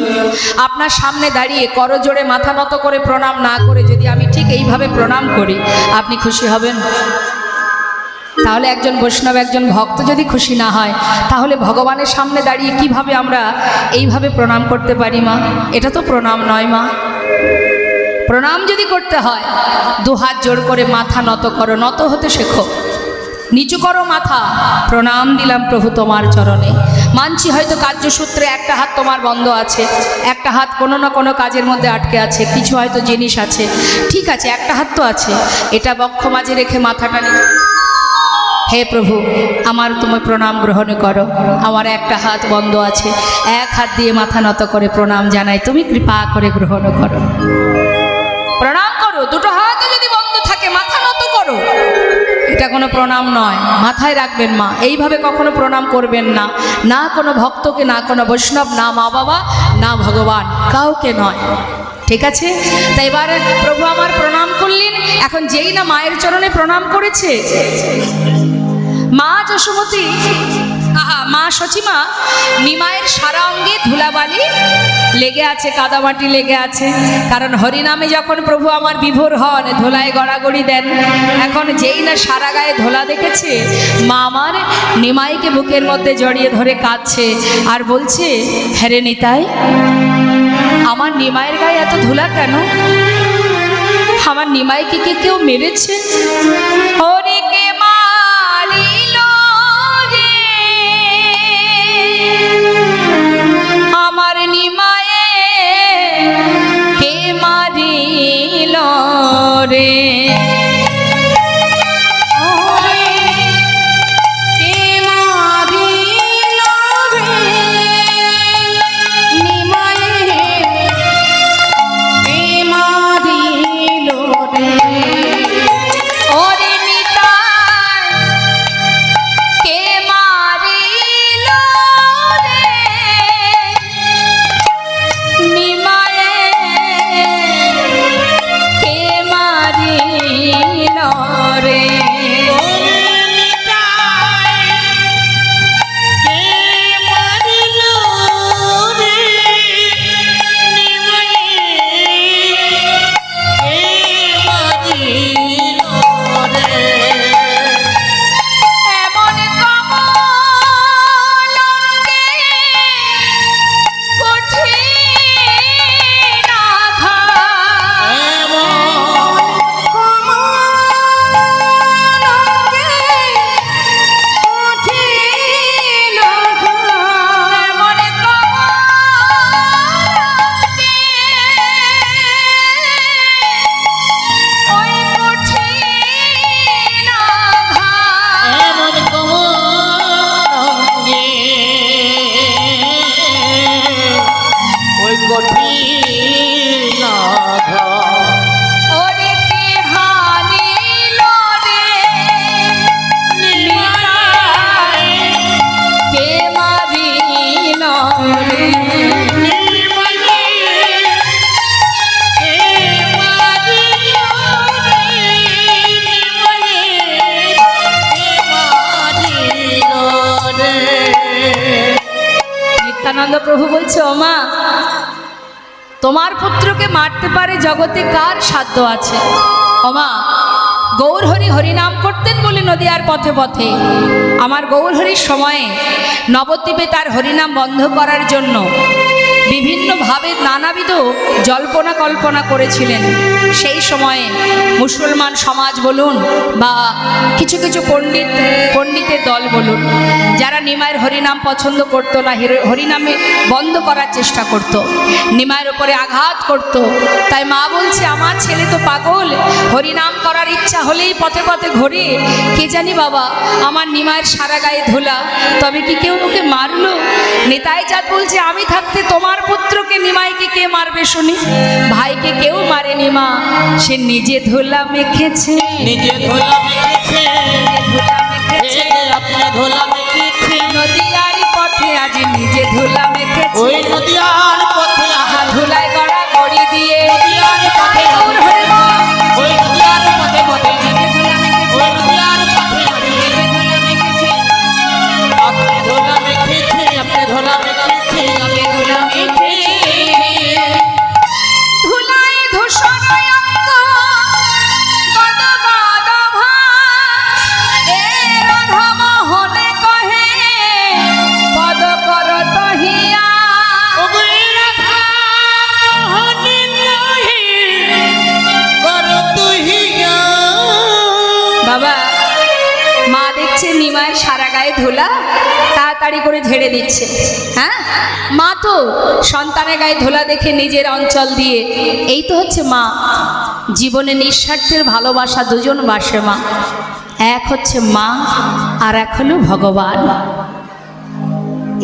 আপনার সামনে দাঁড়িয়ে করজোড়ে মাথা নত করে প্রণাম না করে যদি আমি ঠিক এইভাবে প্রণাম করি, আপনি খুশি হবেন? তাহলে একজন বৈষ্ণব, একজন ভক্ত যদি খুশি না হয়, তাহলে ভগবানের সামনে দাঁড়িয়ে কিভাবে আমরা এইভাবে প্রণাম করতে পারি মা? এটা তো প্রণাম নয় মা। প্রণাম যদি করতে হয়, দুহাত জোড় করে মাথা নত করো, নত হতে শেখো, নিচু করো মাথা, প্রণাম দিলাম প্রভু তোমার চরণে। মানছি হয়তো কার্যসূত্রে একটা হাত তোমার বন্ধ আছে, একটা হাত কোনো না কোনো কাজের মধ্যে আটকে আছে, কিছু হয়তো জিনিস আছে, ঠিক আছে, একটা হাত তো আছে, এটা বক্ষ মাঝে রেখে মাথাটা নিচু। হে প্রভু, আমার তুমি প্রণাম গ্রহণ করো, আমার একটা হাত বন্ধ আছে, এক হাত দিয়ে মাথা নত করে প্রণাম জানাই, তুমি কৃপা করে গ্রহণ করো। প্রণাম করো, দুটো হাতও যদি বন্ধ থাকে মাথা নত করো, এটা কোনো প্রণাম নয়, মাথায় রাখবেন মা। এইভাবে কখনো প্রণাম করবেন না, না কোনো ভক্তকে, না কোনো বৈষ্ণব, না মা বাবা, না ভগবান, কাউকে নয়, ঠিক আছে? তাই এবার প্রভু আমার প্রণাম করলেন। এখন যেই না মায়ের চরণে প্রণাম করেছে, মা যশোমতী, মা সচিমা, নিমায়ের সারা অঙ্গে ধুলাবালি লেগে আছে, কাদামাটি লেগে আছে, কারণ হরিনামে যখন প্রভু আমার বিভোর হন, ধোলায় গড়াগড়ি দেন। এখন যেই না সারা গায়ে ধোলা দেখেছে, মা আমার নিমাইকে বুকের মধ্যে জড়িয়ে ধরে কাঁদছে আর বলছে, হ্যারে নিতাই, আমার নিমাইয়ের গায়ে এত ধুলা কেন? আমার নিমাইকে কে কেউ মেরেছে? হরিকে মারিল রে আমার নিমায়ে, কে মারিল রে? ওরে নিতাই নিত্যানন্দ প্রভু বলছে, ও মা, তোমার পুত্রকে মারতে পারে জগতে কার সাধ্য আছে? ও মা, গৌরহরি হরিনাম করতেন বলে নদিয়ার পথে পথে আমার গৌরহরির সময়ে নবদ্বীপে তার হরিনাম বন্ধ করার জন্য বিভিন্নভাবে নানাবিধ জল্পনা কল্পনা করেছিলেন। সেই সময়ে মুসলমান সমাজ বলুন বা কিছু কিছু পণ্ডিতের দল বলুন, যারা নিমাইয়ের হরিনাম পছন্দ করতো না, হরিনামে বন্ধ করার চেষ্টা করত, নিমাইয়ের ওপরে আঘাত করত। তাই মা বলছে, আমার ছেলে তো পাগল, হরিনাম করার ইচ্ছা হলেই পথে পথে ঘোরে, কে জানি বাবা আমার নিমাইয়ের সারা গায়ে ধুলা, তবে কি কেউ ওকে মারলো? নেতাই চাঁদ বলছে, আমি থাকতে তোমার পুত্রকে নিমাইকে কে মারবে শুনি? ভাইকে কেউ মারেনি মা, সে নিজে ধুলা মেখেছে, নিজে ধোলা মেখেছে, ধুলা মেখেছে, আপনি ধোলা মেখেছে, নদিয়ার পথে আজ নিজে ধুলা মেখেছে, ওই নদিয়ার পথে আহা ধুলায় গড়া গড়ি দিয়ে নদিয়ার পথে, গৌর হরি ধুলা মেখেছে, ওই নদিয়ার পথে পথে, নিজে ধুলা মেখেছে, ওই নদিয়ার পথে নিজে ধুলা মেখেছে, আপনি ধোলা মেখেছে, আপনি ধোলা মেখেছে, নিজে ধুলা মেখেছে। ধুলায় ধূসর অঙ্গ গদ গদ ভাই, এ রাধা মোহনে কহে পদ কর তহিয়া। বাবা, মা দেখছে নিমায়ের সারা গায়ে ধুলা, তাড়াতাড়ি করে ঝেড়ে দিচ্ছে। হ্যাঁ, মা তো সন্তানের গায়ে ধুলা দেখে নিজের অঞ্চল দিয়ে, এই তো হচ্ছে মা। জীবনে নিঃস্বার্থের ভালোবাসা দুজন বাসে মা, এক হচ্ছে মা আর এক হলো ভগবান।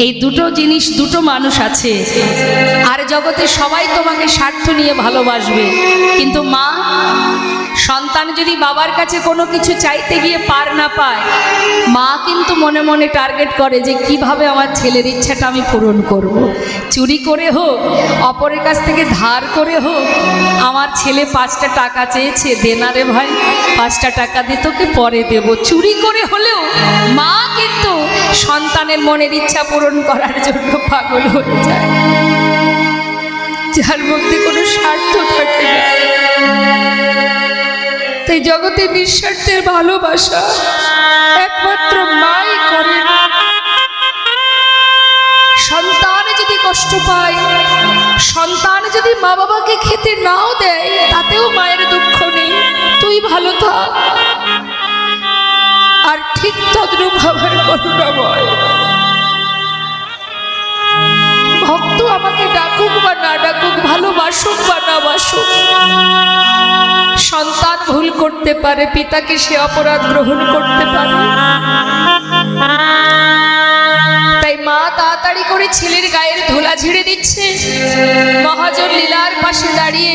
এই দুটো জিনিস, দুটো মানুষ আছে। আর জগতে সবাই তোমাকে স্বার্থ নিয়ে ভালোবাসবে, কিন্তু মা, সন্তান যদি বাবার কাছে কোনো কিছু চাইতে গিয়ে পার না পায়, মা কিন্তু মনে মনে টার্গেট করে যে কিভাবে আমার ছেলের ইচ্ছাটা আমি পূরণ করব। চুরি করে হোক, অপরের কাছ থেকে ধার করে হোক, আমার ছেলে 5টা টাকা চেয়েছে, দে না রে ভাই, 5টা টাকা দিয়ে তোকে পরে দেব। চুরি করে হলেও মা কিন্তু সন্তানের মনের ইচ্ছা পূরণ করার জন্য পাগল হয়ে যায়, যার মধ্যে কোনো স্বার্থ থাকে না। তাই জগতে নিঃস্বার্থের ভালোবাসা একমাত্র মাই করে। সন্তান যদি কষ্ট পায়, সন্তান যদি মা বাবাকে খেতে নাও দেয়, তাতেও মায়ের দুঃখ নেই, তুই ভালো থাক। আর ঠিক তদ্রূপ আমার করুণাময় ভক্ত আমাকে ডাকুক বা না ডাকুক, ভালোবাসুক বা না বাসুক, সন্তান ভুল করতে পারে, পিতাকে সে অপরাধ গ্রহণ করতে পারে। তাই মা তাড়াতাড়ি করে ছেলের গায়ের ধুলা ঝেড়ে দিচ্ছে। মহাজন লীলার পাশে দাঁড়িয়ে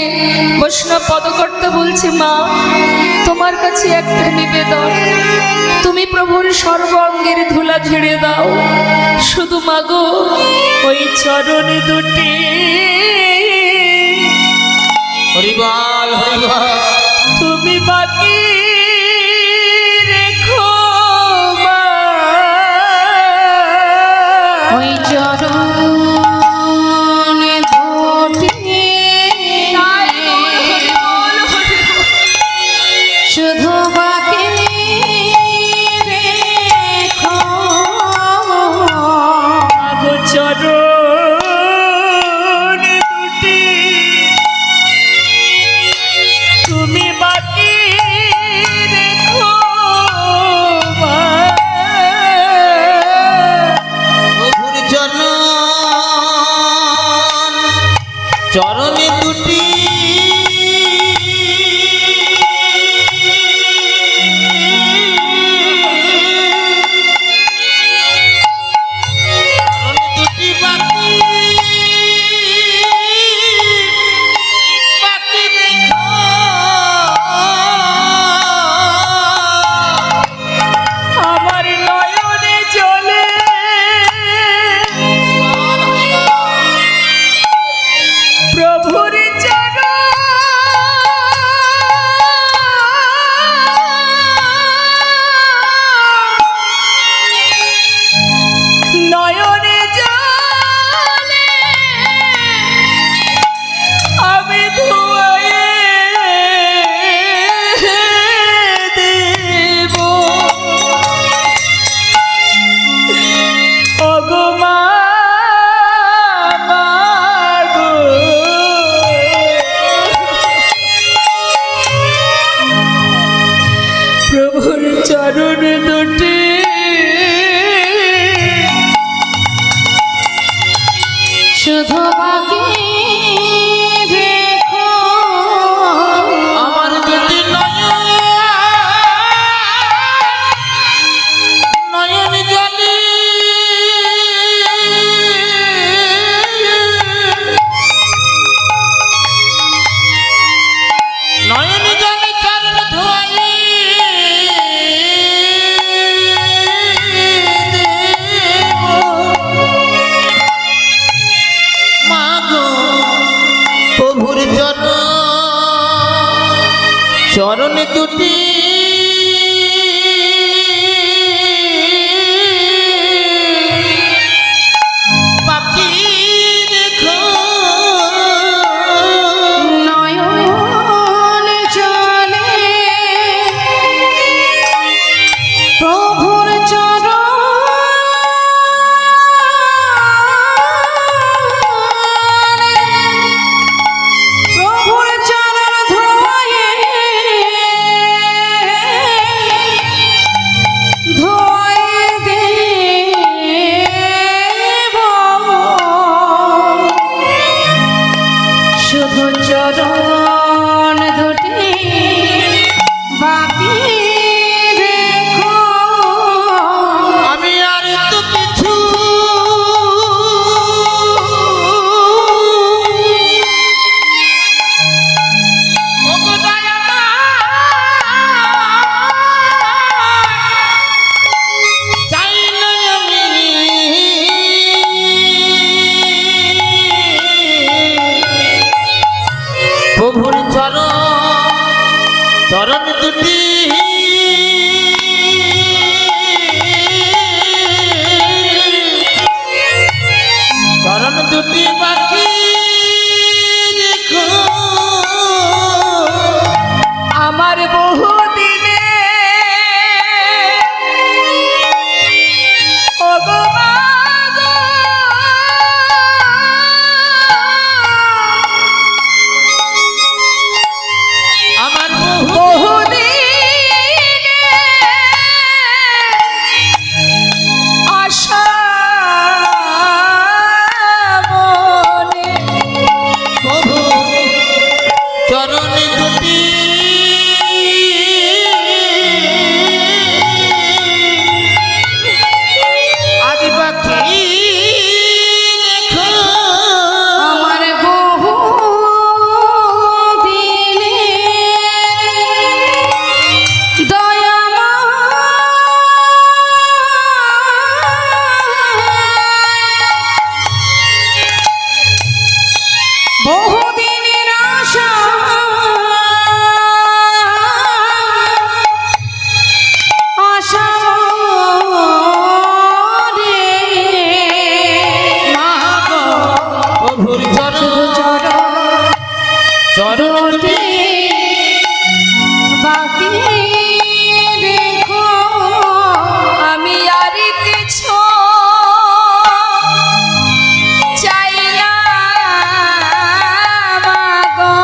বৈষ্ণব পদকর্তা বলছে, মা, তোমার কাছে একটা নিবেদন, তুমি প্রভুর সর্ব অঙ্গের ধুলা ঝেড়ে দাও। শুধু মাগো ওই চরণে দুটি, হরিবল হরিবল, তুমি বাকি রেখো মা, ওই চরণে দুটি, শুধু বাকি রেখো গো চরণে দুটি, তুমি বাকি রেখো মা। প্রভুর চরণে দুটি, দুটি বাকি, বাকি রেখো। আমার নয়নে জলে প্রভুর চরণ দুটি পাখি দেখো নয়ন জলে প্রভুর চরণ ধোয়ে দেব শুধু চরণ দুটি বাকি রেখো আমি আর তো কিছু ওগো দয়াময়, চাই না আমি প্রভুর চরণ দুটি চরণ দুটি বাকি রেখো আমার বহু দিনে ওগো মা গো, আমার বহু দিনে আশা মনে প্রভু চরণ দুটি আদি পাখি দেখো আমার বহু দিনে বহু দিনের আশা আশা রে মা গো, প্রভুর শুধু চরণ দুটি বাকি রেখো আমি আর কিছু চাই না মা গো,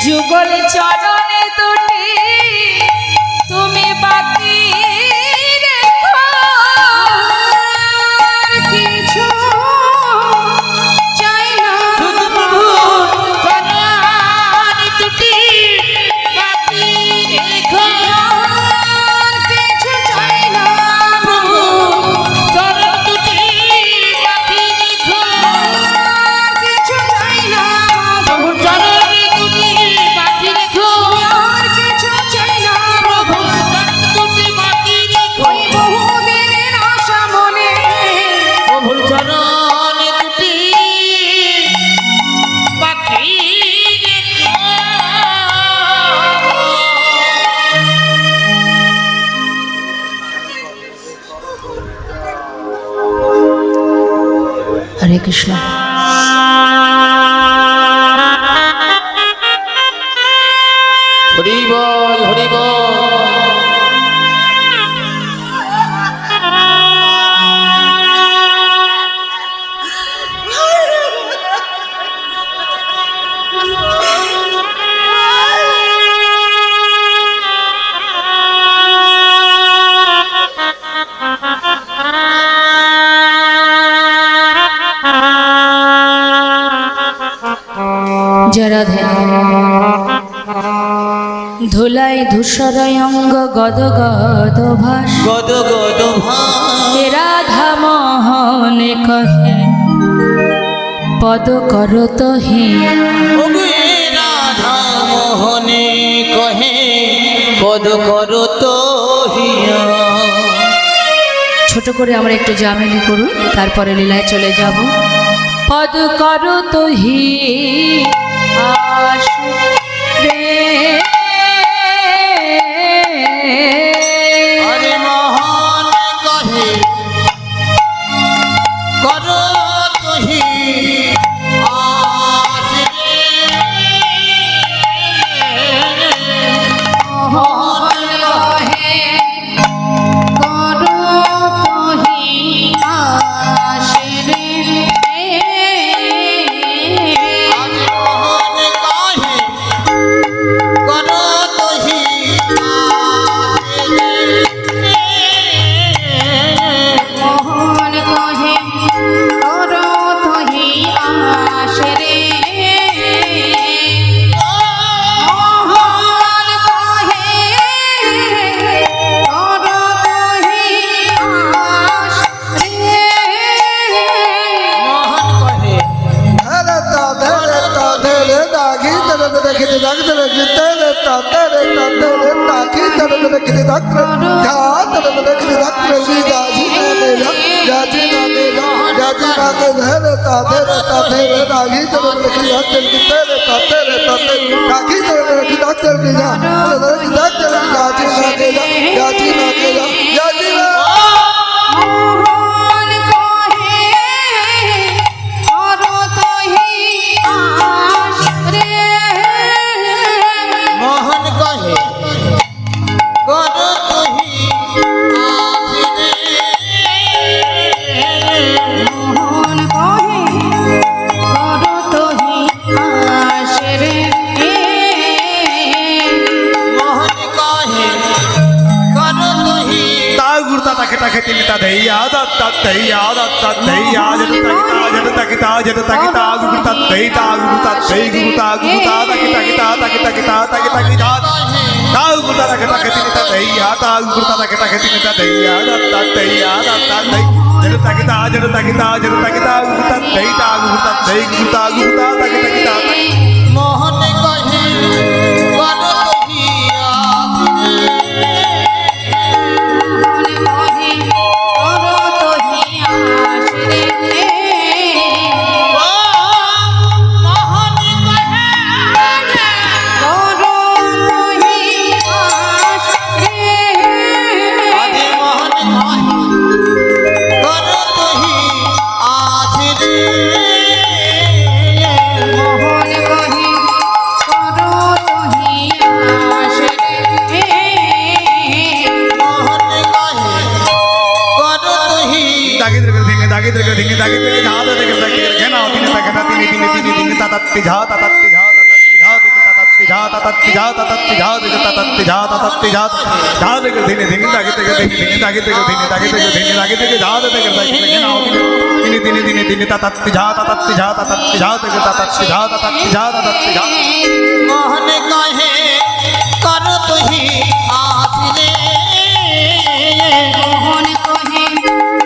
যুগল চরণে দুটি তুমি বাকি রেখো আর কিছু চাই না শুধু প্রভুর চরণ দুটি বাকি রেখো আর কিছু চাই না প্রভু চরণ দুটি বাকি রেখো আর কিছু চাই না প্রভু চরণ দুটি বাকি রেখো আর কিছু চাই না প্রভু চরণ দুটি বাকি রেখো ওই বহুদিনের আশা মনে প্রভুর চরণ দুটি বাকি রেখো হরে কৃষ্ণ হরি বল হরি বল জরাধে ধুলাই ধূসরয় অঙ্গ গদ গদ ভাস গদ গদ হে রাধা মোহনে কহে পদ করত হে ওগে রাধা মোহনে কহে পদ করো তো হিয়া ছোট করে আমরা একটু জামেলি করুন, তারপরে লীলায় চলে যাব। পদ করো তো হি আস রে করো তুহি মোহন কহে করো তোহি আশরে আজ মোহন কহে করো তুহি মোহন কহে করো তোহি আশরে মোহন কহে করো তোহি আশরে মোহন কহে মোহন কহে করো তোহি আশরে মোহন কহে করো তুহি মোহন কহে করো তোহি আশরে মোহন কহে করো তুহি তা গুরুতা তাকে তাকে তিনি তা দেই আদত তা দেই আদত তা দেই আদত তাকে তা যেটা তাকে তা গুরুতা দেই তা গুরুতা দেই গুরুতা গুরুতা তাকে তাকে তা তাকে তাকে তা তাকে তাকে যা তা গুরুতা তাকে তাকে তিনি তা দেই আতা গুরুতা তাকে তাকে তিনি তা দেই আদত তা দেই আদত তা দেই যেটা তাকে তা যেটা তাকে তা যেটা তাকে তা গুরুতা দেই তা গুরুতা দেই গুরুতা গুরুতা তাকে তাকে তা মোহন কহে করো তুহি মোহন কহে করো তোহি আশরে মোহন কহে করো তোহি আশরে আজ মোহন কহে করো তুহি আশরে মোহন কহে করো তোহি আশরে মোহন কহে করো তুহি দাগি থেকে দিনে দাগি থেকে দিনে দাগি থেকে যা থেকে দাগি থেকে না দিনে তাকে না দিনে দিনে দিনে দিনে তাতাত্তি যা তাতাত্তি যা তাতাত্তি যা তাতাত্তি যা তাতাত্তি যা তাতাত্তি যা তাতাত্তি যা যা থেকে দিনে দিনে দাগি থেকে দিনে দাগি থেকে দিনে দাগি থেকে দিনে দাগি থেকে যা থেকে দাগি থেকে না দিনে দিনে দিনে দিনে তাতাত্তি যা তাতাত্তি যা তাতাত্তি যা থেকে তাতাত্তি যা তাতাত্তি যা তাতাত্তি যা মোহন কহে করো তুহি আশরে মোহন কহে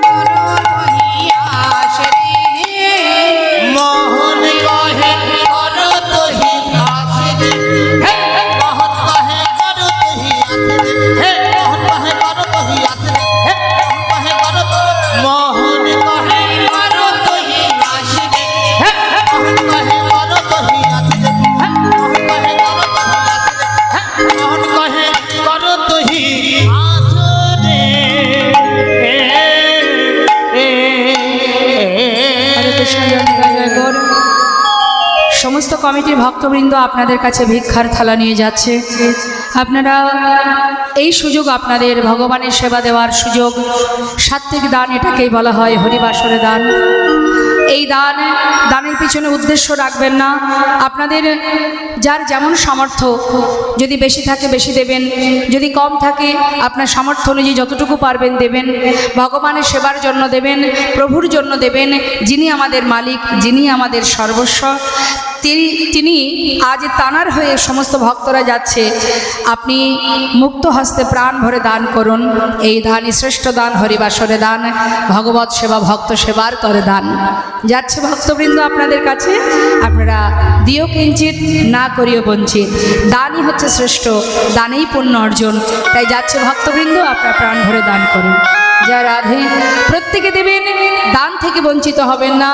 করো তোহি আশরে মোহন কহে করো তুহি আশরে মোহন কহে করো তুহি আশরে মোহন কহে করো তুহি আশরে মোহন কহে করো তুহি আশরে মোহন কহে করো তুহি আশরে মোহন কহে করো তুহি আশরে হরে কৃষ্ণ জয় নিতাই জয় গৌর। সমস্ত কমিটির ভক্তবৃন্দ আপনাদের কাছে ভিক্ষার থালা নিয়ে যাচ্ছে। আপনারা এই সুযোগ আপনাদের ভগবানের সেবা দেওয়ার সুযোগ, সাত্ত্বিক দান, এটাকেই বলা হয় হরিবাসরে দান। এই দানের পিছনে উদ্দেশ্য রাখবেন না। আপনাদের যার যেমন সামর্থ্য, যদি বেশি থাকে বেশি দেবেন, যদি কম থাকে আপনার সামর্থ্য অনুযায়ী যতটুকু পারবেন দেবেন। ভগবানের সেবার জন্য দেবেন, প্রভুর জন্য দেবেন, যিনি আমাদের মালিক, যিনি আমাদের সর্বস্ব। তিনি আজ তানার হয়ে সমস্ত ভক্তরা যাচ্ছে। আপনি মুক্ত হস্তে প্রাণ ভরে দান করুন। এই দানই শ্রেষ্ঠ দান, হরিবাসরে দান, ভগবত সেবা, ভক্ত সেবার করে দান। যাচ্ছে ভক্তবৃন্দ আপনাদের কাছে, আপনারা দিও কিঞ্চিত, না করিও বঞ্চিত। দানই হচ্ছে শ্রেষ্ঠ, দানেই পুণ্য অর্জন। তাই যাচ্ছে ভক্তবৃন্দ, আপনারা প্রাণ ভরে দান করুন। জয় রাধে। প্রত্যেকে দেবেন, দান থেকে বঞ্চিত হবেন না।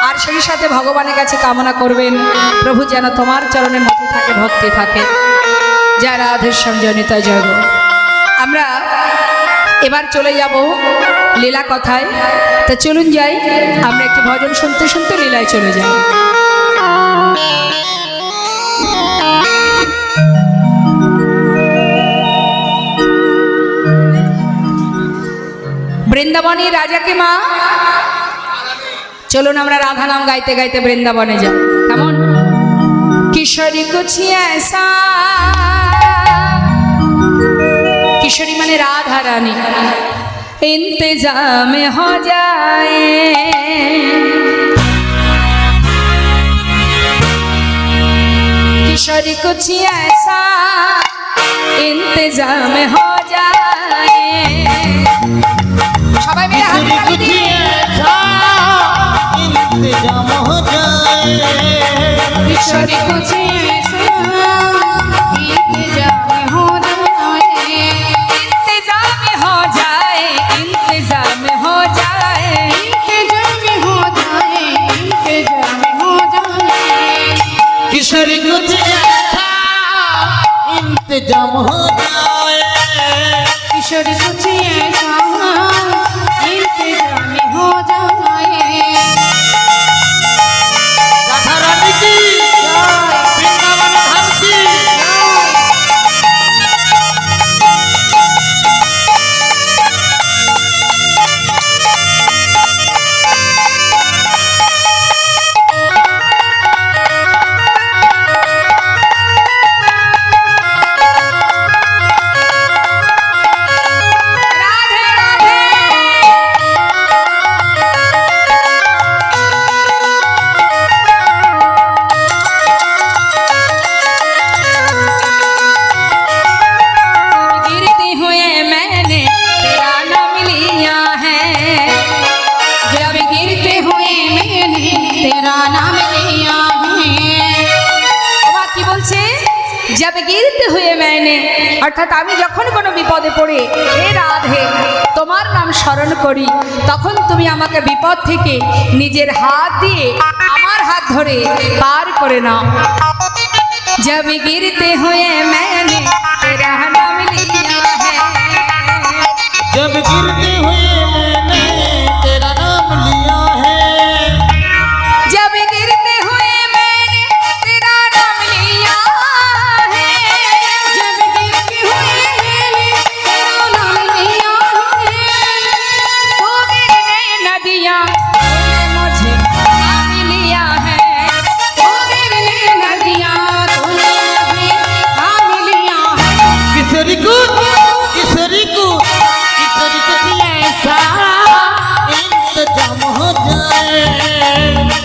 আর সেই সাথে ভগবানের কাছে কামনা করবেন, প্রভু যেন তোমার চরণে মতি থাকে, ভক্তি থাকে। জয় রাধেশ্যাম, জয় নিতাই জয় গো। আমরা এবার চলে যাব লীলা কথায়। তা চলুন যাই, আমরা একটু ভজন শুনতে শুনতে লীলায় চলে যাই। বৃন্দাবনী রাজাকে মা, চলুন আমরা রাধা নাম গাইতে গাইতে বৃন্দাবনে যাই। কেমন? কিশোরী কুছি ऐसा, কিশোরী মানে রাধা রানী, इंतजाम हो जाए, किशोरी कुछ ऐसा इंतजाम हो जाए। সবাই মিলে হাত তালি দিয়ে इंतजाम हो जाए, किशोरी कुछ ऐसा इंतजाम हो जाए, इंतजाम हो जाए, इंतजाम हो जाए, इंतजाम हो जाए, इंतजाम हो जाए। किशोरी कुछ ऐसा इंतजाम हो जाए, किशोरी कुछ ऐसा इंतजाम हो जाए। राधा रानी की वृंदावन धाम की राधे राधे। गिरते हुए मैंने तेरा नाम लिया है, जब गिरते हुए मैंने तेरा नाम लिया है। বাবা কি বলছে? जब गिरते हुए मैंने, অর্থাৎ আমি যখন কোনো বিপদে পড়ে হে রাধে তোমার নাম স্মরণ করি, তখন তুমি আমাকে বিপদ থেকে নিজের হাত দিয়ে আমার হাত ধরে পার করে নাও। जब गिरते हुए मैंने तेरा नाम लिया है, जब गिरते हुए मैंने तेरा नाम लिया है, जब गिरते हुए मैंने तेरा नाम लिया है, जब गिरते हुए मैंने तेरा नाम लिया है, तो गिरने न दिया तूने मुझे थाम लिया है, तो गिरने न दिया तूने मुझे थाम लिया है। किशोरी को किशोरी को किशोरी को ऐसा इंतजाम हो जाए,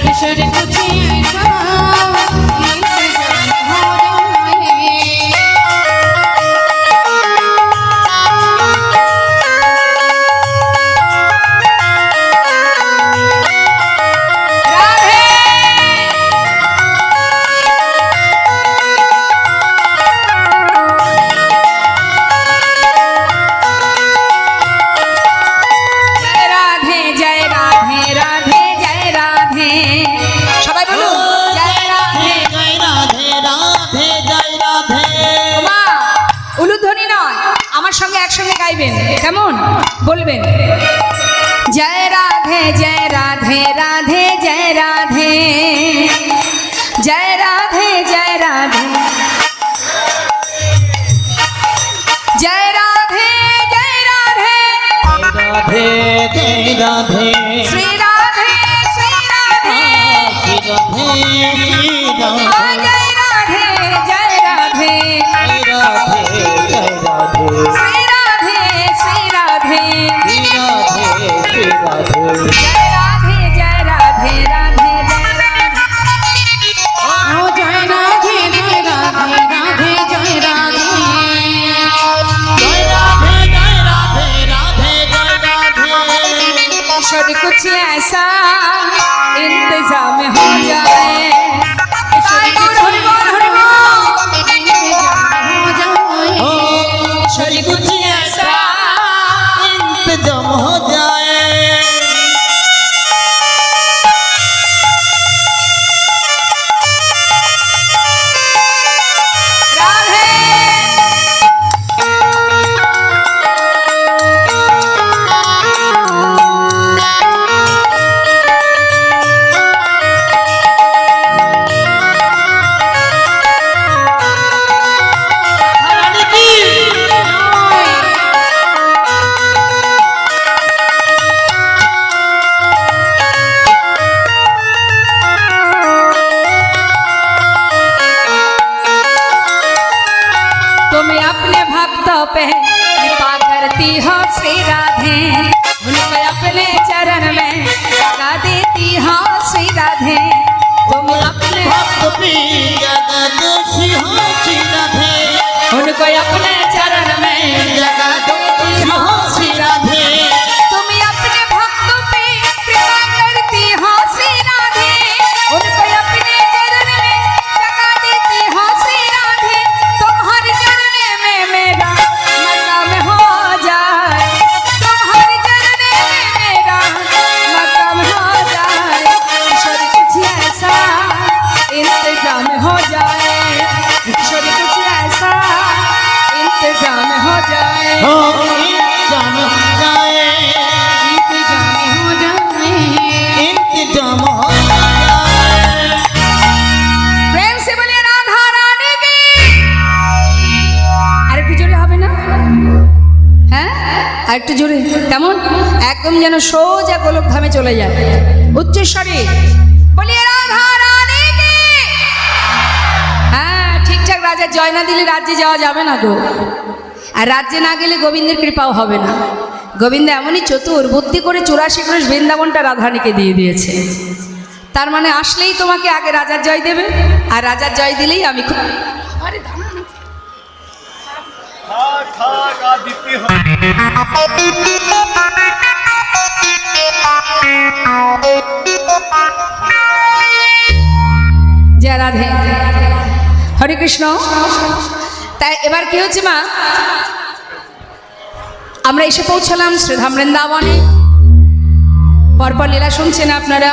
किशोरी कुछ ऐसा इंतजाम हो जाए। राधे। जय राधे जय राधे राधे जय राधे, সবাই বলুন জয় রাধে। जय राधे राधे जय राधे, মা উলুধ্বনি নয়, আমার সঙ্গে একসঙ্গে গাইবেন। কেমন বলবেন? জয় রাধে জয় রাধে রাধে জয় রাধে, জয় রাধে জয় রাধে, জয় রাধে জয় রাধে, राधे जय राधे, শ্রী রাধে শ্রী রাধে, राधे आ जय राधे जय राधे, राधे जय राधे, श्री राधे श्री राधे, राधे राधे, जय राधे जय राधे राधे जय राधे, ओ जय राधे जय राधे राधे जय राधे। जय राधे जय राधे राधे जय राधे, किशोरी कुछ ऐसा इंतजाम हो जाए, किशोरी कुछ इंतजाम हो जाए, किशोरी कुछ ऐसा इंतजाम हो जाए। राधे। पे कृपा करती हो श्री राधे उनको अपने चरण में लगा देती हो श्री राधे तुम अपने भक्त प्रिय जगदोषी हो श्री राधे उनको अपने चरण में लगा देती हो श्री राधे तुम अपने भक्त पे कृपा करती हो श्री राधे उनको अपने चरण में लगा देती हो श्री राधे तुम्हारे चरण में मेरा मकाम हो जाए तुम्हारे चरण में मेरा मकाम हो जाए ईश्वर कुछ ऐसा इंतजाम हो जाए ईश्वर कुछ ऐसा इंतजाम हो जाए हो इंतजाम हो जाए इंतजाम हो जाए इंतजाम हो जाए প্রেম সে বলে রাধা রানী কি আরেকটু জোরে হবে না হ্যাঁ আরেকটু জোরে কেমন একদম যেন সোজা গোলকধামে চলে যায় উচ্চস্বরে বলি রাধা রানী কি হ্যাঁ ঠিকঠাক রাজার জয় না দিলে রাজ্যে যাওয়া যাবে না গো আর রাজ্যে না গেলে গোবিন্দের কৃপাও হবে না গোবিন্দ এমনই চতুর বুদ্ধি করে 84 ক্রোশ বৃন্দাবনটা রাধারানীকে দিয়ে দিয়েছে তার মানে আসলেই তোমাকে আগে রাজার জয় দেবে আর রাজার জয় দিলেই আমি খুব আরে দাঁড়া না। থাক থাক আর দিতে হবে জয় রাধে হরে কৃষ্ণ তাই এবার কি হচ্ছে মা আমরা এসে পৌঁছলাম শ্রীধাম বৃন্দাবনে পরপর লীলা শুনছেন আপনারা